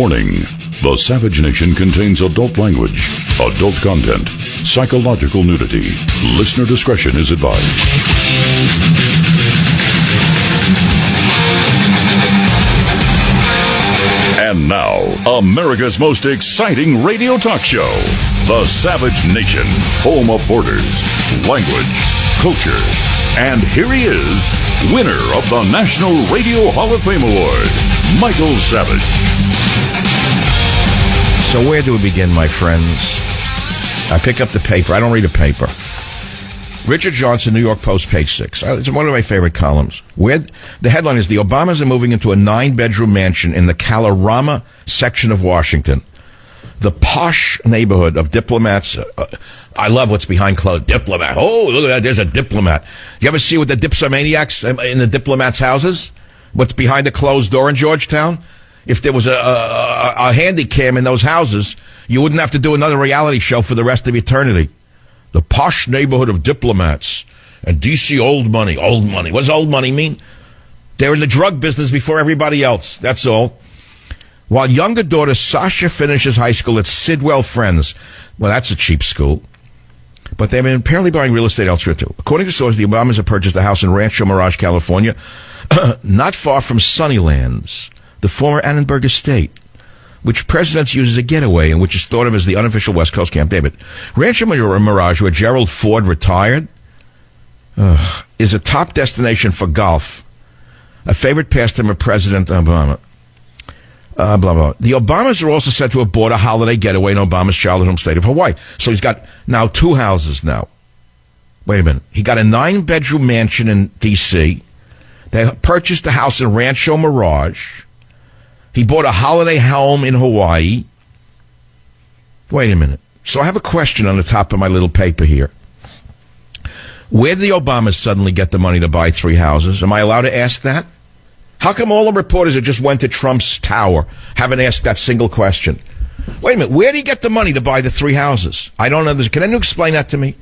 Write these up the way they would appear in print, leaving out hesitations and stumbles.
Warning. The Savage Nation contains adult language, adult content, psychological nudity. Listener discretion is advised. And now, America's most exciting radio talk show, The Savage Nation, home of borders, language, culture. And here he is, winner of the National Radio Hall of Fame Award, Michael Savage. So where do we begin, my friends? I pick up the paper. I don't read a paper. Richard Johnson, New York Post, page 6. It's one of my favorite columns. The headline is, the Obamas are moving into a 9-bedroom mansion in the Kalorama section of Washington. The posh neighborhood of diplomats. I love what's behind closed. Diplomat. Oh, look at that. There's a diplomat. You ever see what the dipsomaniacs in the diplomats' houses? What's behind the closed door in Georgetown? If there was a handy cam in those houses, you wouldn't have to do another reality show for the rest of eternity. The posh neighborhood of diplomats and D.C. old money. Old money. What does old money mean? They're in the drug business before everybody else. That's all. While younger daughter Sasha finishes high school at Sidwell Friends. Well, that's a cheap school. But they've been apparently buying real estate elsewhere, too. According to sources, the Obamas have purchased a house in Rancho Mirage, California, not far from Sunnylands, the former Annenberg estate, which presidents use as a getaway and which is thought of as the unofficial West Coast Camp David. Rancho Mirage, where Gerald Ford retired, is a top destination for golf, a favorite pastime of President Obama. Blah, blah. The Obamas are also said to have bought a holiday getaway in Obama's childhood home state of Hawaii. So he's got now 2 houses now. Wait a minute. He got a 9-bedroom mansion in D.C. They purchased a house in Rancho Mirage. He bought a holiday home in Hawaii. Wait a minute. So I have a question on the top of my little paper here. Where did the Obamas suddenly get the money to buy 3 houses? Am I allowed to ask that? How come all the reporters that just went to Trump's tower haven't asked that single question? Wait a minute. Where did he get the money to buy the 3 houses? I don't know. Can anyone explain that to me?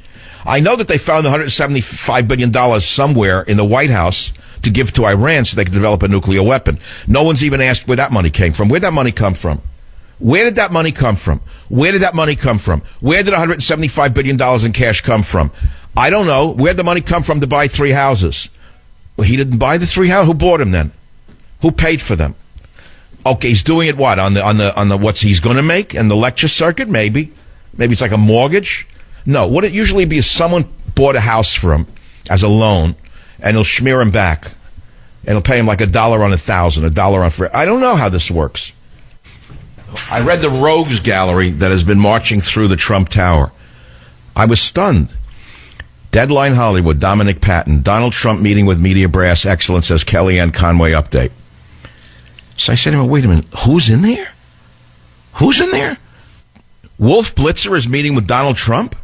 I know that they found $175 billion somewhere in the White House to give to Iran so they could develop a nuclear weapon. No one's even asked where that money came from. Where did that money come from? Where did that money come from? Where did that money come from? Where did $175 billion in cash come from? I don't know. Where did the money come from to buy 3 houses? Well, he didn't buy the 3 houses. Who bought them then? Who paid for them? Okay, he's doing it what? On the what's he's going to make? And the lecture circuit? Maybe it's like a mortgage? No, what it usually be is someone bought a house for him as a loan, and he'll schmear him back. And he'll pay him like $1 on 1,000, $1 on free. I don't know how this works. I read the Rogues Gallery that has been marching through the Trump Tower. I was stunned. Deadline Hollywood, Dominic Patton. Donald Trump meeting with media brass. Excellent, says Kellyanne Conway update. So I said to him, wait a minute, who's in there? Who's in there? Wolf Blitzer is meeting with Donald Trump?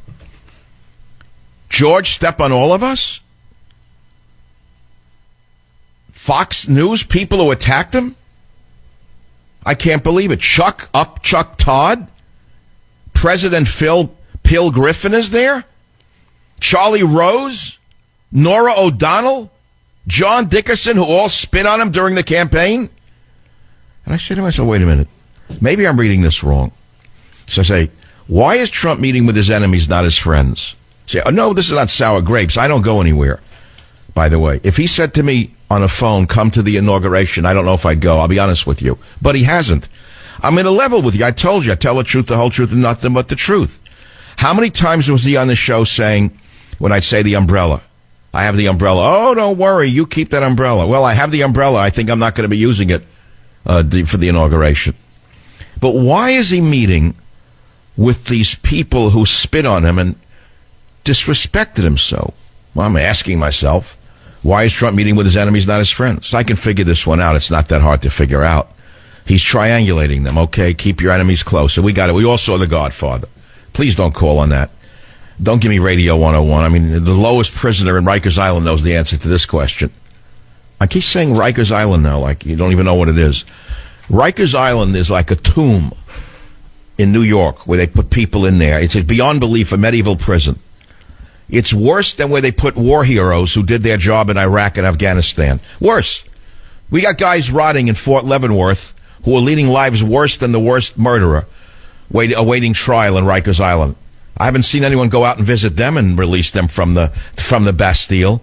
George Step on all of us? Fox News people who attacked him? I can't believe it. Chuck Todd? President Phil Griffin is there? Charlie Rose? Nora O'Donnell? John Dickerson, who all spit on him during the campaign? And I said to myself, wait a minute. Maybe I'm reading this wrong. So I say, why is Trump meeting with his enemies, not his friends? Say, oh, no, this is not sour grapes. I don't go anywhere. By the way, if he said to me on a phone, come to the inauguration, I don't know if I'd go. I'll be honest with you. But he hasn't. I'm in a level with you. I told you. I tell the truth, the whole truth, and nothing but the truth. How many times was he on the show saying, when I'd say the umbrella, I have the umbrella. Oh, don't worry. You keep that umbrella. Well, I have the umbrella. I think I'm not going to be using it for the inauguration. But why is he meeting with these people who spit on him and disrespected him so? Well, I'm asking myself, why is Trump meeting with his enemies, not his friends? So I can figure this one out. It's not that hard to figure out. He's triangulating them. Okay, keep your enemies close. So we got it. We all saw The Godfather. Please don't call on that. Don't give me Radio 101. I mean, the lowest prisoner in Rikers Island knows the answer to this question. I keep saying Rikers Island now, like you don't even know what it is. Rikers Island is like a tomb in New York where they put people in there. It's beyond belief a medieval prison. It's worse than where they put war heroes who did their job in Iraq and Afghanistan. Worse. We got guys rotting in Fort Leavenworth who are leading lives worse than the worst murderer awaiting trial in Rikers Island. I haven't seen anyone go out and visit them and release them from the Bastille.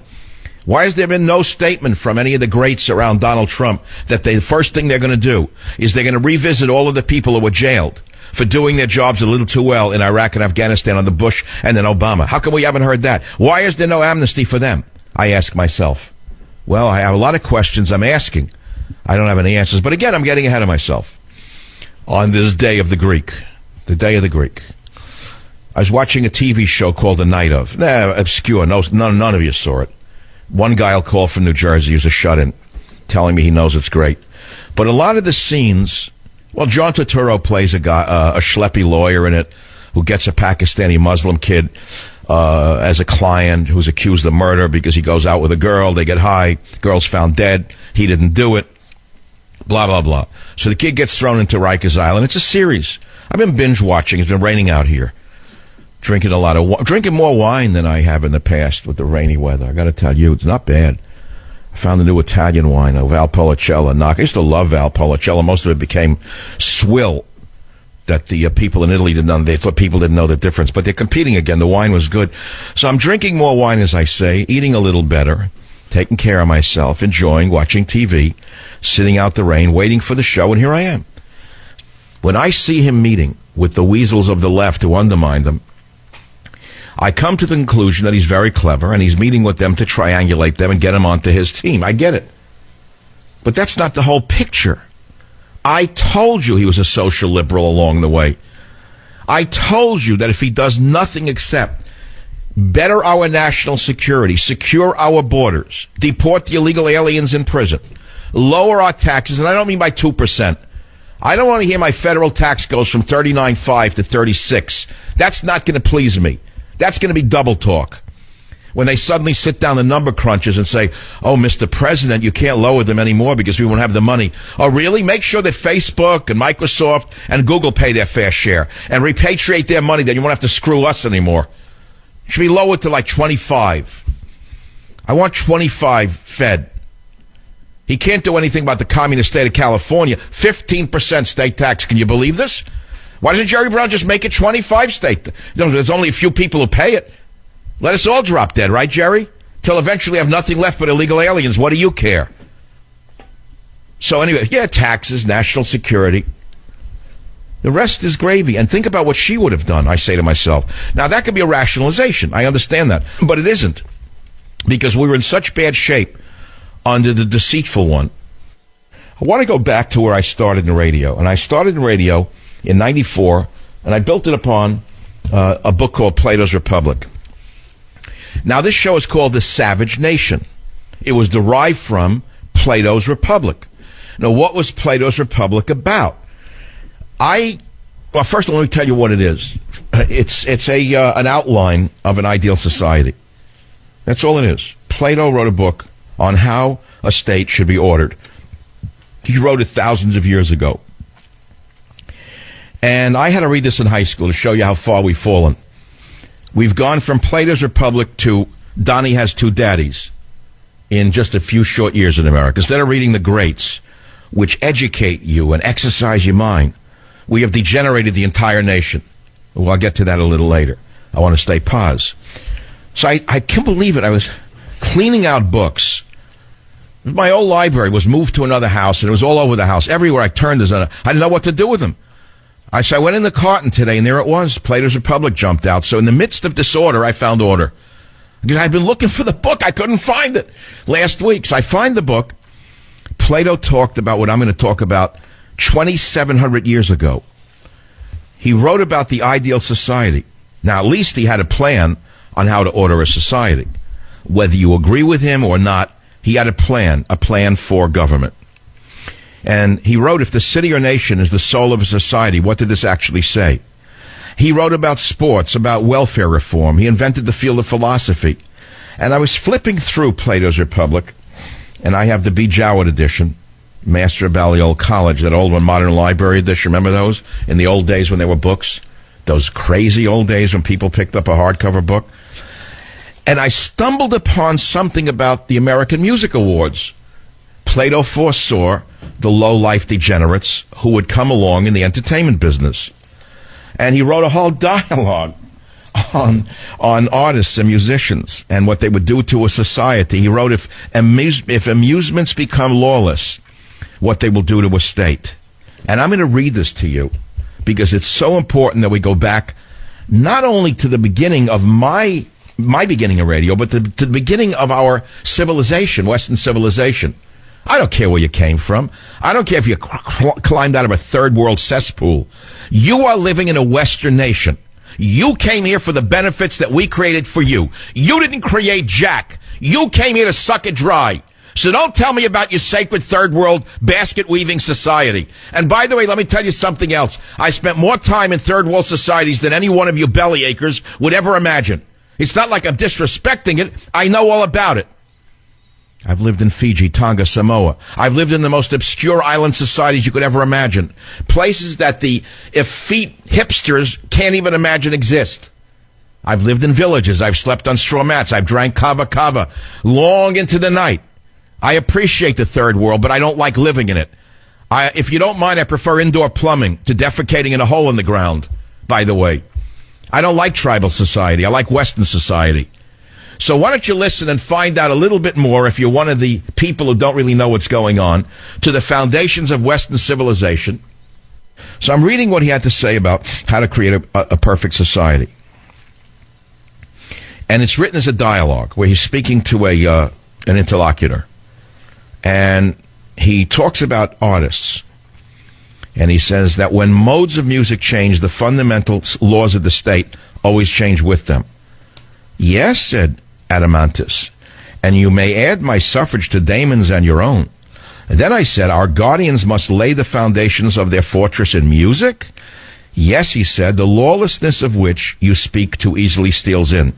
Why has there been no statement from any of the greats around Donald Trump that the first thing they're going to do is they're going to revisit all of the people who were jailed for doing their jobs a little too well in Iraq and Afghanistan under Bush and then Obama? How come we haven't heard that? Why is there no amnesty for them? I ask myself. Well, I have a lot of questions I'm asking. I don't have any answers. But again, I'm getting ahead of myself. On this day of the Greek, the day of the Greek, I was watching a TV show called The Night Of. Obscure. None of you saw it. One guy will call from New Jersey who's a shut-in, telling me he knows it's great. But a lot of the scenes, well, John Turturro plays a schleppy lawyer in it who gets a Pakistani Muslim kid as a client who's accused of murder because he goes out with a girl. They get high. Girl's found dead. He didn't do it. Blah, blah, blah. So the kid gets thrown into Rikers Island. It's a series. I've been binge watching. It's been raining out here. Drinking more wine than I have in the past with the rainy weather. I got to tell you, it's not bad. I found the new Italian wine of Valpolicella. I used to love Valpolicella. Most of it became swill that the people in Italy didn't know. They thought people didn't know the difference. But they're competing again. The wine was good. So I'm drinking more wine, as I say, eating a little better, taking care of myself, enjoying, watching TV, sitting out the rain, waiting for the show, and here I am. When I see him meeting with the weasels of the left who undermine them, I come to the conclusion that he's very clever, and he's meeting with them to triangulate them and get them onto his team. I get it. But that's not the whole picture. I told you he was a social liberal along the way. I told you that if he does nothing except better our national security, secure our borders, deport the illegal aliens in prison, lower our taxes, and I don't mean by 2%. I don't want to hear my federal tax goes from 39.5 to 36. That's not going to please me. That's going to be double talk. When they suddenly sit down the number crunchers and say, oh, Mr. President, you can't lower them anymore because we won't have the money. Oh, really? Make sure that Facebook and Microsoft and Google pay their fair share and repatriate their money, then you won't have to screw us anymore. It should be lowered to like 25. I want 25 Fed. He can't do anything about the communist state of California. 15% state tax. Can you believe this? Why doesn't Jerry Brown just make it 25 state? There's only a few people who pay it. Let us all drop dead, right, Jerry? Till eventually have nothing left but illegal aliens. What do you care? So anyway, yeah, taxes, national security. The rest is gravy. And think about what she would have done, I say to myself. Now, that could be a rationalization. I understand that. But it isn't. Because we were in such bad shape under the deceitful one. I want to go back to where I started in radio. And I started in radio in 94, and I built it upon a book called Plato's Republic. Now, this show is called The Savage Nation. It was derived from Plato's Republic. Now, what was Plato's Republic about? Well, first, let me tell you what it is. It's an outline of an ideal society. That's all it is. Plato wrote a book on how a state should be ordered. He wrote it thousands of years ago. And I had to read this in high school to show you how far we've fallen. We've gone from Plato's Republic to Donnie Has Two Daddies in just a few short years in America. Instead of reading the greats, which educate you and exercise your mind, we have degenerated the entire nation. Well, I'll get to that a little later. I want to stay pause. So I can't believe it. I was cleaning out books. My old library was moved to another house, and it was all over the house. Everywhere I turned, I didn't know what to do with them. So I went in the carton today, and there it was. Plato's Republic jumped out. So in the midst of disorder, I found order. Because I'd been looking for the book. I couldn't find it last week. So I find the book. Plato talked about what I'm going to talk about 2,700 years ago. He wrote about the ideal society. Now, at least he had a plan on how to order a society. Whether you agree with him or not, he had a plan for government. And he wrote, if the city or nation is the soul of a society, what did this actually say? He wrote about sports, about welfare reform. He invented the field of philosophy. And I was flipping through Plato's Republic, and I have the B. Jowett edition, Master of Balliol College, that old one, Modern Library edition. Remember those? In the old days when there were books? Those crazy old days when people picked up a hardcover book? And I stumbled upon something about the American Music Awards. Plato foresaw the low-life degenerates who would come along in the entertainment business. And he wrote a whole dialogue on artists and musicians and what they would do to a society. He wrote, if amusements become lawless, what they will do to a state. And I'm going to read this to you because it's so important that we go back not only to the beginning of my beginning of radio, but to the beginning of our civilization, Western civilization. I don't care where you came from. I don't care if you climbed out of a third world cesspool. You are living in a Western nation. You came here for the benefits that we created for you. You didn't create Jack. You came here to suck it dry. So don't tell me about your sacred third world basket weaving society. And by the way, let me tell you something else. I spent more time in third world societies than any one of you bellyachers would ever imagine. It's not like I'm disrespecting it. I know all about it. I've lived in Fiji, Tonga, Samoa. I've lived in the most obscure island societies you could ever imagine. Places that the effete hipsters can't even imagine exist. I've lived in villages. I've slept on straw mats. I've drank kava kava long into the night. I appreciate the third world, but I don't like living in it. If you don't mind, I prefer indoor plumbing to defecating in a hole in the ground, by the way. I don't like tribal society. I like Western society. So why don't you listen and find out a little bit more, if you're one of the people who don't really know what's going on, to the foundations of Western civilization. So I'm reading what he had to say about how to create a perfect society. And it's written as a dialogue where he's speaking to an interlocutor. And he talks about artists. And he says that when modes of music change, the fundamental laws of the state always change with them. Yes, said Adamantus, and you may add my suffrage to Damon's and your own. And then I said, our guardians must lay the foundations of their fortress in music? Yes, he said, the lawlessness of which you speak too easily steals in.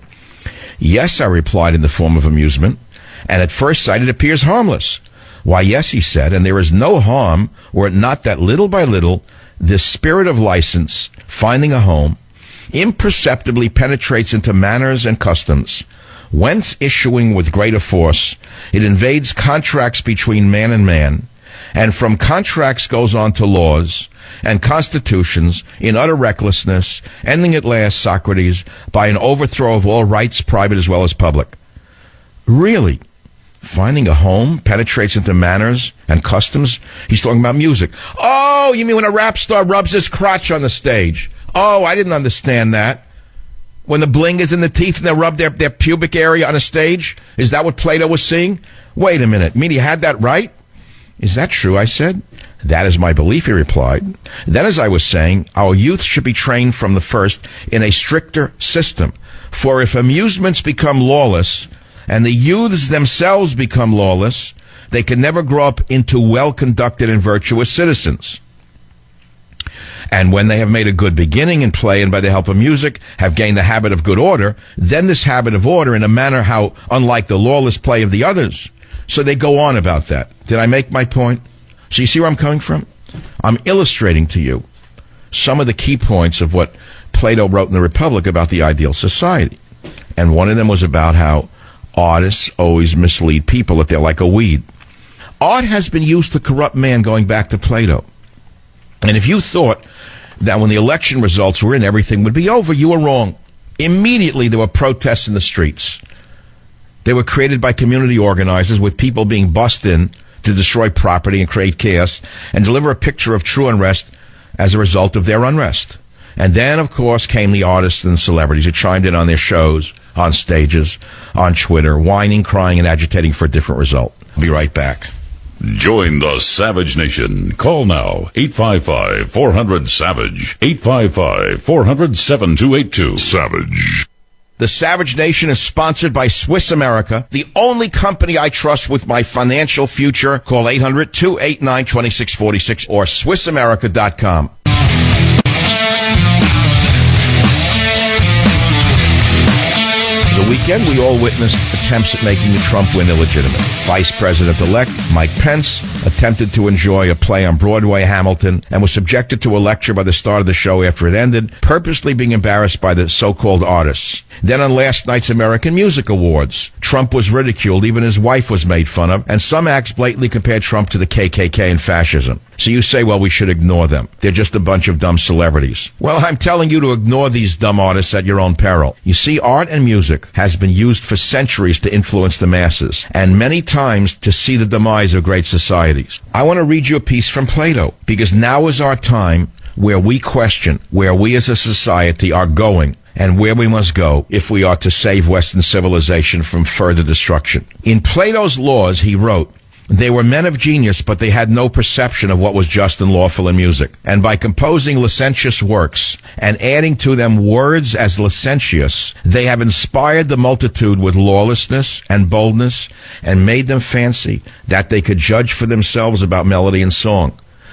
Yes, I replied in the form of amusement, and at first sight it appears harmless. Why, yes, he said, and there is no harm were it not that little by little this spirit of license, finding a home, imperceptibly penetrates into manners and customs, whence issuing with greater force, it invades contracts between man, and from contracts goes on to laws and constitutions in utter recklessness, ending at last, Socrates, by an overthrow of all rights, private as well as public. Really? Finding a home penetrates into manners and customs? He's talking about music. Oh, you mean when a rap star rubs his crotch on the stage? Oh, I didn't understand that. When the bling is in the teeth and they rub their pubic area on a stage? Is that what Plato was seeing? Wait a minute. You mean he had that right? Is that true, I said. That is my belief, he replied. Then, as I was saying, our youth should be trained from the first in a stricter system. For if amusements become lawless, and the youths themselves become lawless, they can never grow up into well-conducted and virtuous citizens. And when they have made a good beginning in play and by the help of music have gained the habit of good order, then this habit of order in a manner how unlike the lawless play of the others. So they go on about that. Did I make my point? So you see where I'm coming from? I'm illustrating to you some of the key points of what Plato wrote in the Republic about the ideal society. And one of them was about how artists always mislead people, that they're like a weed. Art has been used to corrupt man going back to Plato. And if you thought that when the election results were in, everything would be over, you were wrong. Immediately there were protests in the streets. They were created by community organizers with people being bussed in to destroy property and create chaos and deliver a picture of true unrest as a result of their unrest. And then, of course, came the artists and celebrities who chimed in on their shows, on stages, on Twitter, whining, crying, and agitating for a different result. I'll be right back. Join the Savage Nation. Call now, 855-400-SAVAGE, 855-400-7282. Savage. The Savage Nation is sponsored by Swiss America, the only company I trust with my financial future. Call 800-289-2646 or SwissAmerica.com. the weekend, we all witnessed attempts at making Trump win illegitimate. Vice President-elect Mike Pence attempted to enjoy a play on Broadway, Hamilton, and was subjected to a lecture by the start of the show after it ended, purposely being embarrassed by the so-called artists. Then on last night's American Music Awards, Trump was ridiculed, even his wife was made fun of, and some acts blatantly compared Trump to the KKK and fascism. So you say, well, we should ignore them. They're just a bunch of dumb celebrities. Well, I'm telling you to ignore these dumb artists at your own peril. You see, art and music has been used for centuries to influence the masses, and many times to see the demise of great societies. I want to read you a piece from Plato, because now is our time where we question where we as a society are going and where we must go if we are to save Western civilization from further destruction. In Plato's Laws, he wrote, "They were men of genius, but they had no perception of what was just and lawful in music. And by composing licentious works and adding to them words as licentious, they have inspired the multitude with lawlessness and boldness and made them fancy that they could judge for themselves about melody and song.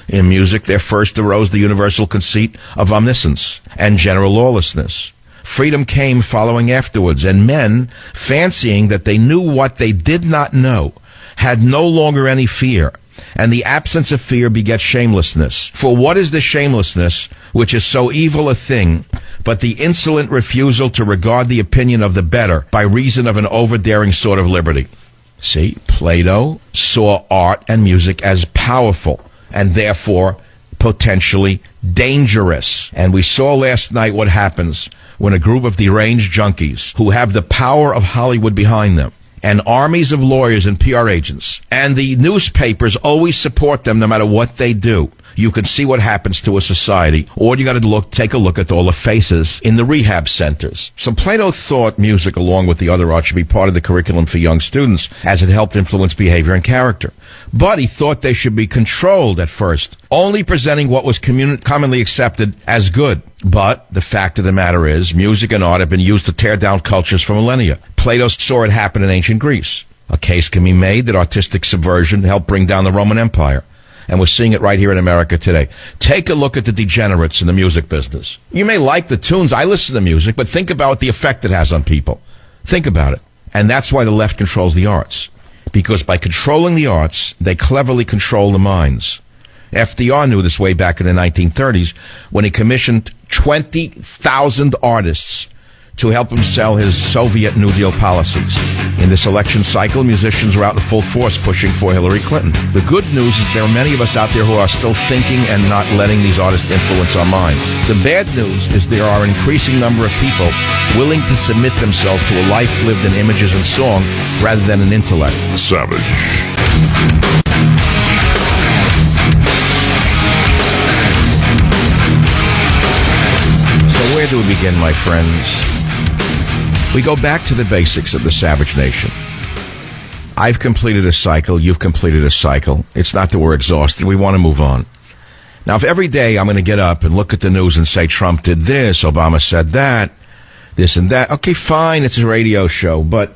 In music, there first arose the universal conceit of omniscience and general lawlessness. Freedom came following afterwards, and men, fancying that they knew what they did not know, had no longer any fear, and the absence of fear begets shamelessness. For what is the shamelessness, which is so evil a thing, but the insolent refusal to regard the opinion of the better by reason of an overdaring sort of liberty?" See, Plato saw art and music as powerful, and therefore potentially dangerous. And we saw last night what happens when a group of deranged junkies who have the power of Hollywood behind them and armies of lawyers and PR agents, and the newspapers always support them no matter what they do. You can see what happens to a society, or you got to take a look at all the faces in the rehab centers. So Plato thought music, along with the other art, should be part of the curriculum for young students, as it helped influence behavior and character. But he thought they should be controlled at first, only presenting what was commonly accepted as good. But the fact of the matter is, music and art have been used to tear down cultures for millennia. Plato saw it happen in ancient Greece. A case can be made that artistic subversion helped bring down the Roman Empire. And we're seeing it right here in America today. Take a look at the degenerates in the music business. You may like the tunes. I listen to music, but think about the effect it has on people. Think about it. And that's why the left controls the arts. Because by controlling the arts, they cleverly control the minds. FDR knew this way back in the 1930s when he commissioned 20,000 artists to help him sell his Soviet New Deal policies. In this election cycle, musicians were out in full force pushing for Hillary Clinton. The good news is there are many of us out there who are still thinking and not letting these artists influence our minds. The bad news is there are an increasing number of people willing to submit themselves to a life lived in images and song rather than in intellect. Savage. So where do we begin, my friends? We go back to the basics of the Savage Nation. I've completed a cycle. You've completed a cycle. It's not that we're exhausted. We want to move on. Now, if every day I'm going to get up and look at the news and say Trump did this, Obama said that, this and that, okay, fine, it's a radio show, but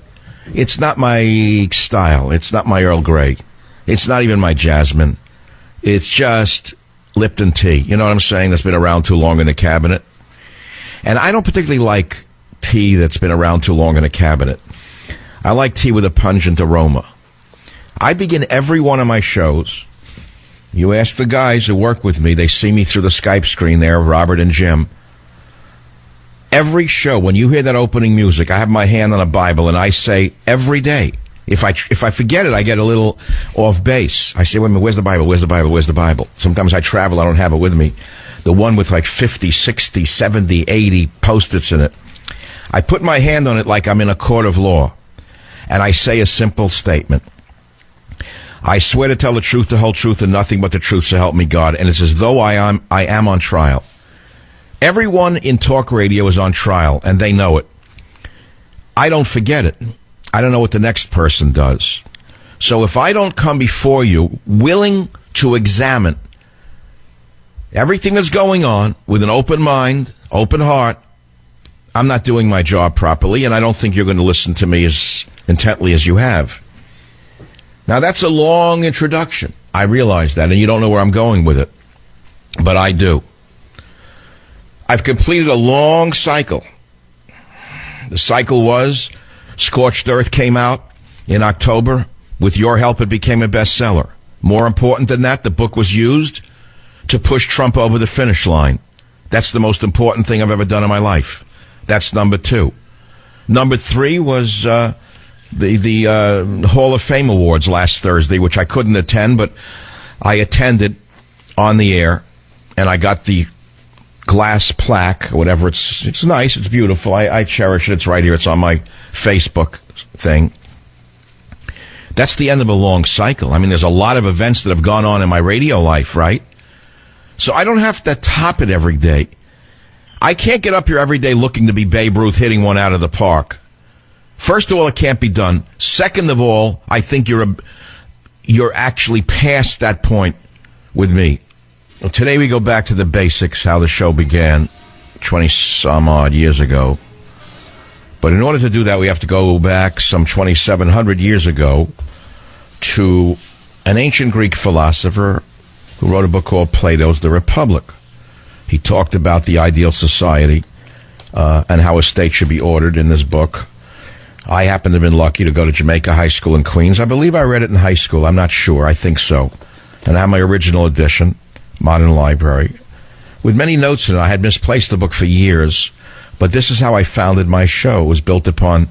it's not my style. It's not my Earl Grey. It's not even my Jasmine. It's just Lipton tea. You know what I'm saying? That's been around too long in the cabinet. And I don't particularly like tea that's been around too long in a cabinet. I like tea with a pungent aroma. I begin every one of my shows. You ask the guys who work with me, they see me through the Skype screen there, Robert and Jim. Every show, when you hear that opening music, I have my hand on a Bible and I say every day, if I forget it, I get a little off base. I say, wait a minute, where's the Bible? Where's the Bible? Where's the Bible? Sometimes I travel, I don't have it with me. The one with like 50, 60, 70, 80 Post-its in it. I put my hand on it like I'm in a court of law, and I say a simple statement. I swear to tell the truth, the whole truth, and nothing but the truth, so help me God. And it's as though I am on trial. Everyone in talk radio is on trial, and they know it. I don't forget it. I don't know what the next person does. So if I don't come before you willing to examine everything that's going on with an open mind, open heart, I'm not doing my job properly, and I don't think you're going to listen to me as intently as you have. Now, that's a long introduction. I realize that, and you don't know where I'm going with it. But I do. I've completed a long cycle. The cycle was Scorched Earth came out in October. With your help, it became a bestseller. More important than that, the book was used to push Trump over the finish line. That's the most important thing I've ever done in my life. That's number 2. Number 3 was the Hall of Fame Awards last Thursday, which I couldn't attend, but I attended on the air, and I got the glass plaque, or whatever. It's nice. It's beautiful. I cherish it. It's right here. It's on my Facebook thing. That's the end of a long cycle. I mean, there's a lot of events that have gone on in my radio life, right? So I don't have to top it every day. I can't get up here every day looking to be Babe Ruth hitting one out of the park. First of all, it can't be done. Second of all, I think you're actually past that point with me. Well, today we go back to the basics, how the show began 20-some-odd years ago. But in order to do that, we have to go back some 2,700 years ago to an ancient Greek philosopher who wrote a book called Plato's The Republic. He talked about the ideal society and how a state should be ordered in this book. I happen to have been lucky to go to Jamaica High School in Queens. I believe I read it in high school. I'm not sure. I think so. And I have my original edition, Modern Library, with many notes in it. I had misplaced the book for years, but this is how I founded my show. It was built upon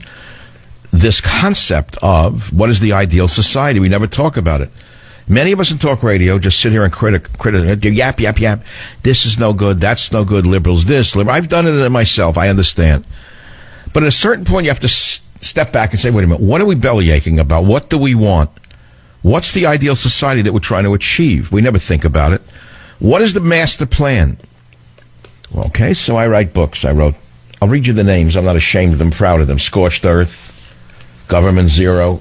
this concept of what is the ideal society. We never talk about it. Many of us in talk radio just sit here and yap. This is no good. That's no good. Liberals this. I've done it myself. I understand. But at a certain point, you have to step back and say, wait a minute, what are we bellyaching about? What do we want? What's the ideal society that we're trying to achieve? We never think about it. What is the master plan? Okay, so I write books. I'll read you the names. I'm not ashamed of them, proud of them. Scorched Earth, Government Zero,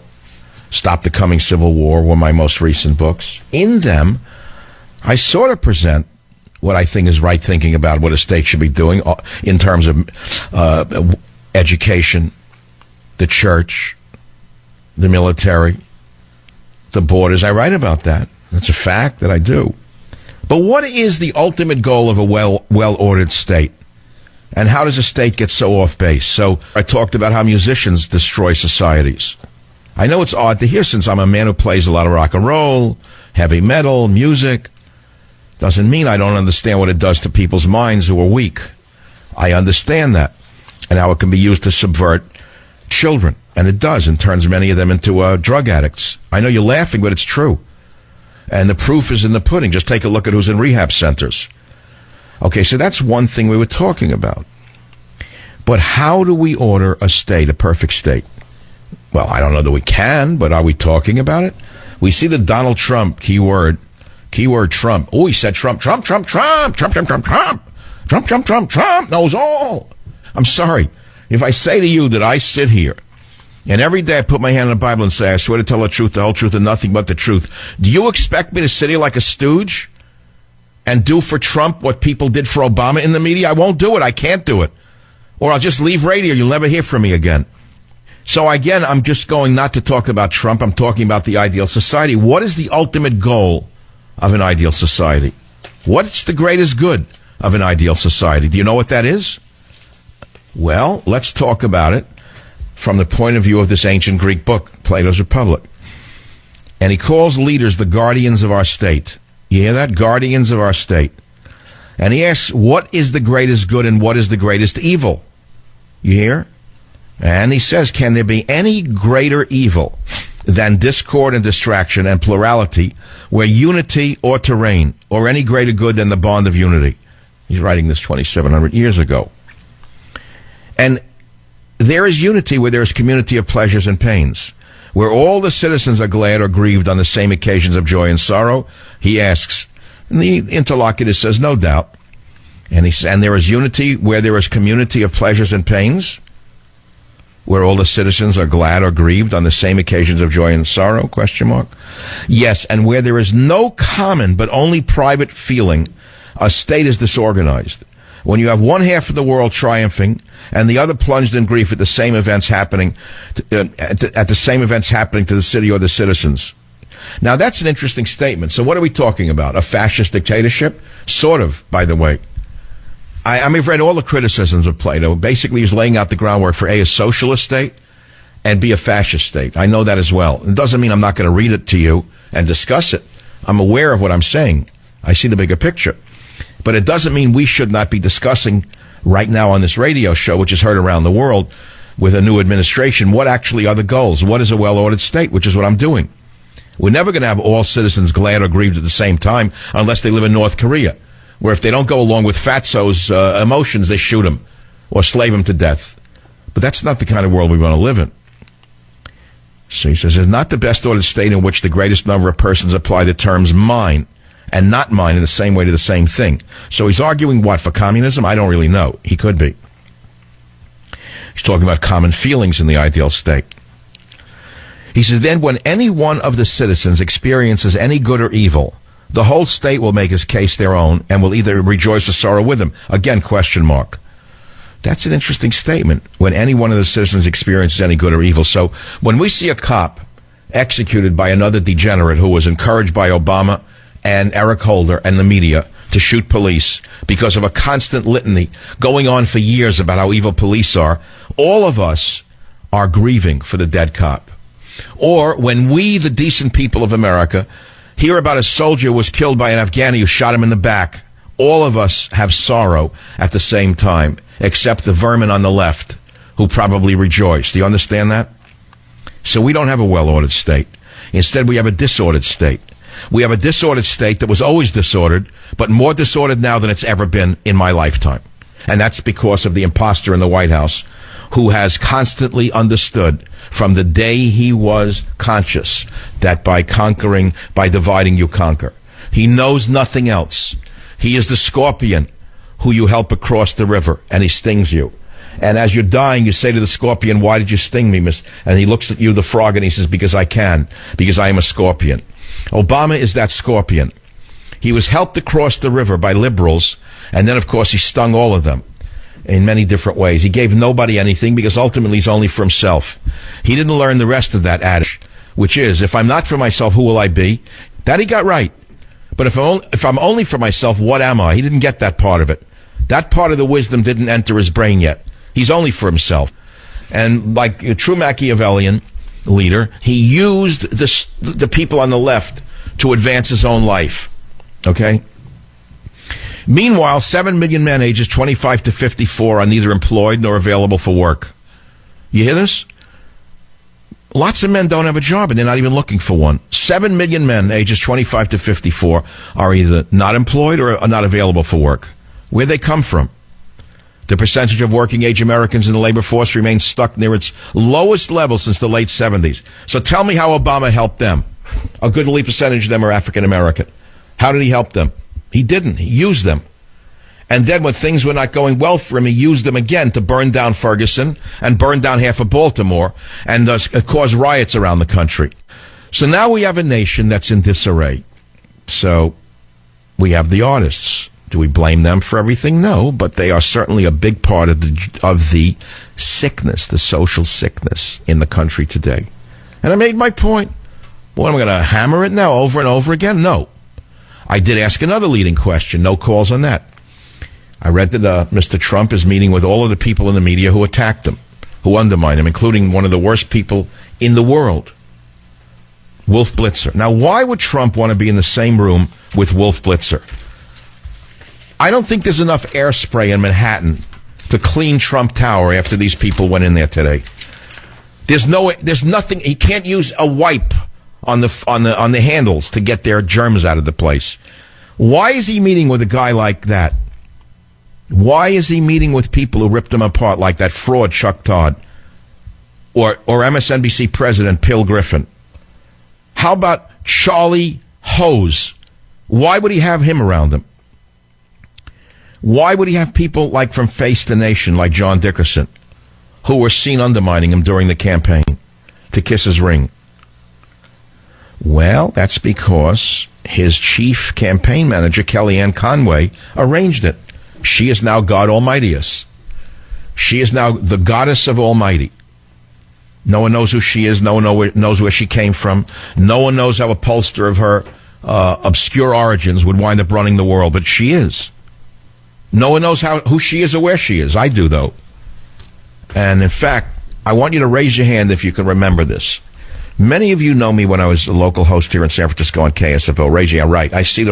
Stop the Coming Civil War were my most recent books. In them, I sort of present what I think is right thinking about what a state should be doing in terms of education, the church, the military, the borders. I write about that. That's a fact that I do. But what is the ultimate goal of a well-ordered state? And how does a state get so off base? So I talked about how musicians destroy societies. I know it's odd to hear since I'm a man who plays a lot of rock and roll, heavy metal, music. Doesn't mean I don't understand what it does to people's minds who are weak. I understand that and how it can be used to subvert children. And it does, and turns many of them into drug addicts. I know you're laughing, but it's true. And the proof is in the pudding. Just take a look at who's in rehab centers. Okay, so that's one thing we were talking about. But how do we order a state, a perfect state? Well, I don't know that we can, but are we talking about it? We see that Donald Trump, keyword Trump. Oh, he said Trump knows all. I'm sorry. If I say to you that I sit here and every day I put my hand on the Bible and say, I swear to tell the truth, and nothing but the truth, do you expect me to sit here like a stooge and do for Trump what people did for Obama in the media? I won't do it. I can't do it. Or I'll just leave radio. You'll never hear from me again. So again, I'm just going not to talk about Trump. I'm talking about the ideal society. What is the ultimate goal of an ideal society? What's the greatest good of an ideal society? Do you know what that is? Well, let's talk about it from the point of view of this ancient Greek book, Plato's Republic. And he calls leaders the guardians of our state. You hear that? Guardians of our state. And he asks, what is the greatest good and what is the greatest evil? You hear? And he says, can there be any greater evil than discord and distraction and plurality where unity ought to reign, or any greater good than the bond of unity? He's writing this 2,700 years ago. And there is unity where there is community of pleasures and pains, where all the citizens are glad or grieved on the same occasions of joy and sorrow. He asks, and the interlocutor says, no doubt. And there is unity where there is community of pleasures and pains, where all the citizens are glad or grieved on the same occasions of joy and sorrow, ? Yes, and where there is no common but only private feeling, a state is disorganized. When you have one half of the world triumphing and the other plunged in grief at the same events happening to the city or the citizens. Now, that's an interesting statement. So what are we talking about? A fascist dictatorship? Sort of, by the way. I've read all the criticisms of Plato. Basically, he's laying out the groundwork for A, a socialist state, and B, a fascist state. I know that as well. It doesn't mean I'm not going to read it to you and discuss it. I'm aware of what I'm saying. I see the bigger picture. But it doesn't mean we should not be discussing right now on this radio show, which is heard around the world with a new administration, what actually are the goals? What is a well-ordered state, which is what I'm doing. We're never going to have all citizens glad or grieved at the same time unless they live in North Korea, where if they don't go along with Fatso's emotions, they shoot him or slave him to death. But that's not the kind of world we want to live in. So he says, it's not the best ordered state in which the greatest number of persons apply the terms mine and not mine in the same way to the same thing. So he's arguing what, for communism? I don't really know. He could be. He's talking about common feelings in the ideal state. He says, then when any one of the citizens experiences any good or evil, the whole state will make his case their own and will either rejoice or sorrow with him. Again, question mark. That's an interesting statement. When any one of the citizens experiences any good or evil. So when we see a cop executed by another degenerate who was encouraged by Obama and Eric Holder and the media to shoot police because of a constant litany going on for years about how evil police are, all of us are grieving for the dead cop. Or when we, the decent people of America, hear about a soldier who was killed by an Afghani who shot him in the back, all of us have sorrow at the same time, except the vermin on the left, who probably rejoice. Do you understand that? So we don't have a well-ordered state. Instead, we have a disordered state. We have a disordered state that was always disordered, but more disordered now than it's ever been in my lifetime. And that's because of the imposter in the White House, who has constantly understood from the day he was conscious that by conquering, by dividing, you conquer. He knows nothing else. He is the scorpion who you help across the river, and he stings you. And as you're dying, you say to the scorpion, why did you sting me, miss? And he looks at you, the frog, and he says, because I can, because I am a scorpion. Obama is that scorpion. He was helped across the river by liberals, and then, of course, he stung all of them in many different ways. He gave nobody anything because ultimately he's only for himself. He didn't learn the rest of that adage, which is, if I'm not for myself, who will I be? That he got right. But if I'm only for myself, what am I? He didn't get that part of it. That part of the wisdom didn't enter his brain yet. He's only for himself. And like a true Machiavellian leader, he used the people on the left to advance his own life. Okay? Meanwhile, 7 million men ages 25 to 54 are neither employed nor available for work. You hear this? Lots of men don't have a job and they're not even looking for one. 7 million men ages 25 to 54 are either not employed or are not available for work. Where'd they come from? The percentage of working-age Americans in the labor force remains stuck near its lowest level since the late 70s. So tell me how Obama helped them. A goodly percentage of them are African-American. How did he help them? He didn't. He used them. And then when things were not going well for him, he used them again to burn down Ferguson and burn down half of Baltimore and cause riots around the country. So now we have a nation that's in disarray. So we have the artists. Do we blame them for everything? No, but they are certainly a big part of the sickness, the social sickness in the country today. And I made my point. Well, am I going to hammer it now over and over again? No. I did ask another leading question. No calls on that. I read that Mr. Trump is meeting with all of the people in the media who attacked him, who undermined him, including one of the worst people in the world, Wolf Blitzer. Now, why would Trump want to be in the same room with Wolf Blitzer? I don't think there's enough air spray in Manhattan to clean Trump Tower after these people went in there today. There's nothing. He can't use a wipe on the handles to get their germs out of the place. Why is he meeting with a guy like that? Why is he meeting with people who ripped him apart like that fraud Chuck Todd or MSNBC president Bill Griffin? How about Charlie Hose? Why would he have him around him? Why would he have people like from Face the Nation, like John Dickerson, who were seen undermining him during the campaign to kiss his ring? Well, that's because his chief campaign manager, Kellyanne Conway, arranged it. She is now God Almightiest. She is now the goddess of Almighty. No one knows who she is. No one knows where she came from. No one knows how a pollster of her obscure origins would wind up running the world, but she is. No one knows who she is or where she is. I do, though. And in fact, I want you to raise your hand if you can remember this. Many of you know me when I was a local host here in San Francisco on KSFO. Raise your hand. Right. I see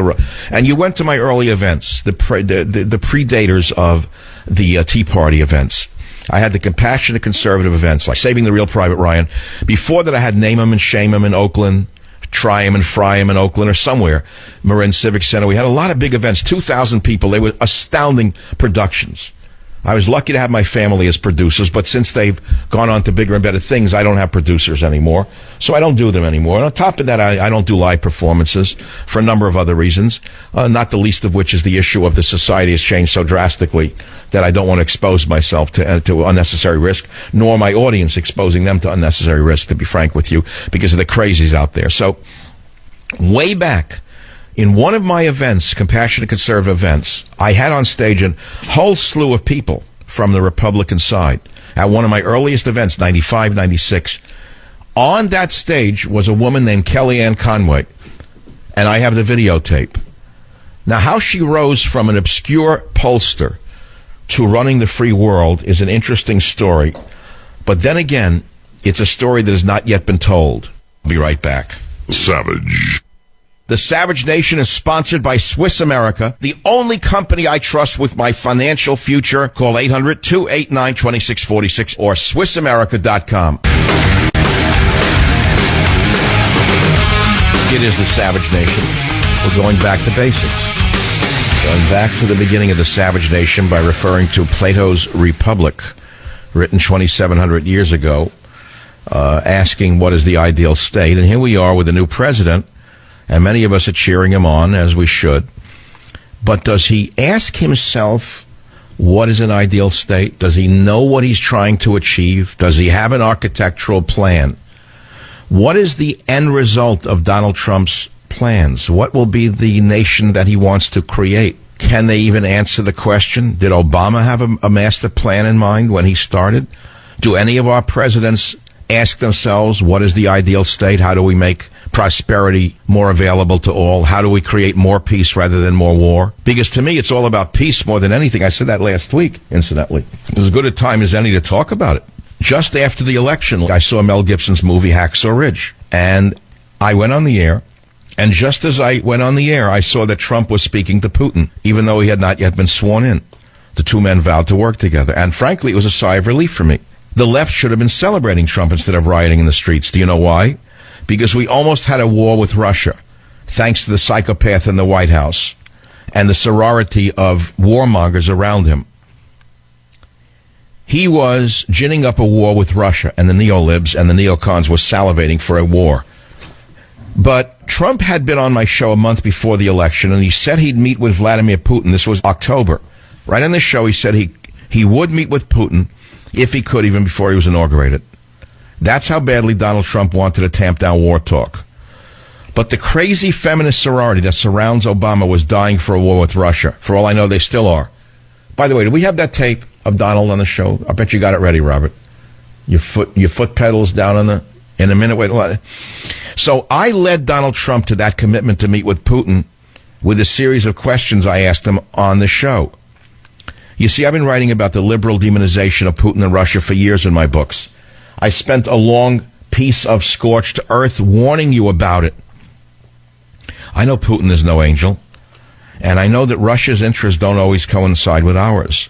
and you went to my early events, the predators of the Tea Party events. I had the compassionate conservative events, like Saving the Real Private Ryan. Before that, I had Name 'em and Shame 'em in Oakland, Try 'em and Fry 'em in Oakland or somewhere. Marin Civic Center. We had a lot of big events, 2,000 people. They were astounding productions. I was lucky to have my family as producers, but since they've gone on to bigger and better things, I don't have producers anymore, so I don't do them anymore. And on top of that, I don't do live performances for a number of other reasons, not the least of which is the issue of the society has changed so drastically that I don't want to expose myself to unnecessary risk, nor my audience exposing them to unnecessary risk, to be frank with you, because of the crazies out there. So, way back, in one of my events, Compassionate Conservative events, I had on stage a whole slew of people from the Republican side. At one of my earliest events, 95, 96. On that stage was a woman named Kellyanne Conway, and I have the videotape. Now, how she rose from an obscure pollster to running the free world is an interesting story. But then again, it's a story that has not yet been told. I'll be right back. Savage. The Savage Nation is sponsored by Swiss America, the only company I trust with my financial future. Call 800-289-2646 or SwissAmerica.com. It is the Savage Nation. We're going back to basics. Going back to the beginning of the Savage Nation by referring to Plato's Republic, written 2,700 years ago, asking what is the ideal state. And here we are with a new president. And many of us are cheering him on, as we should. But does he ask himself what is an ideal state? Does he know what he's trying to achieve? Does he have an architectural plan? What is the end result of Donald Trump's plans? What will be the nation that he wants to create? Can they even answer the question? Did Obama have a master plan in mind when he started? Do any of our presidents ask themselves, what is the ideal state? How do we make prosperity more available to all? How do we create more peace rather than more war? Because to me, it's all about peace more than anything. I said that last week, incidentally. It was as good a time as any to talk about it. Just after the election, I saw Mel Gibson's movie Hacksaw Ridge, and I went on the air, and just as I went on the air, I saw that Trump was speaking to Putin, even though he had not yet been sworn in. The two men vowed to work together, and frankly, it was a sigh of relief for me. The left should have been celebrating Trump instead of rioting in the streets. Do you know why? Because we almost had a war with Russia, thanks to the psychopath in the White House and the sorority of warmongers around him. He was ginning up a war with Russia, and the neolibs and the neocons were salivating for a war. But Trump had been on my show a month before the election, and he said he'd meet with Vladimir Putin. This was October. Right on the show, he said he would meet with Putin if he could, even before he was inaugurated. That's how badly Donald Trump wanted to tamp down war talk. But the crazy feminist sorority that surrounds Obama was dying for a war with Russia. For all I know, they still are. By the way, do we have that tape of Donald on the show? I bet you got it ready, Robert. Your foot pedals down in a minute. Wait. So I led Donald Trump to that commitment to meet with Putin with a series of questions I asked him on the show. You see, I've been writing about the liberal demonization of Putin and Russia for years in my books. I spent a long piece of scorched earth warning you about it. I know Putin is no angel, and I know that Russia's interests don't always coincide with ours.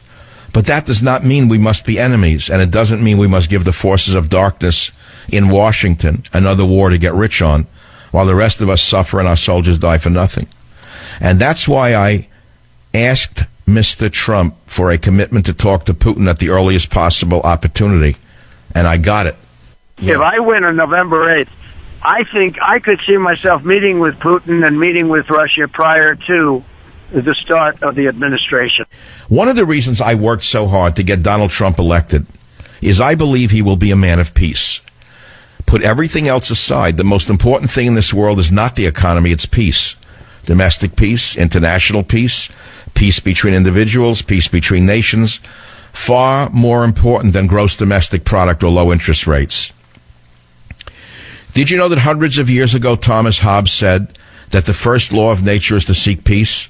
But that does not mean we must be enemies, and it doesn't mean we must give the forces of darkness in Washington another war to get rich on, while the rest of us suffer and our soldiers die for nothing. And that's why I asked Mr. Trump for a commitment to talk to Putin at the earliest possible opportunity. And I got it. Yeah. If I win on November 8th, I think I could see myself meeting with Putin and meeting with Russia prior to the start of the administration. One of the reasons I worked so hard to get Donald Trump elected is I believe he will be a man of peace. Put everything else aside. The most important thing in this world is not the economy, it's peace. Domestic peace, international peace, peace between individuals, peace between nations. Far more important than gross domestic product or low interest rates. Did you know that hundreds of years ago Thomas Hobbes said that the first law of nature is to seek peace?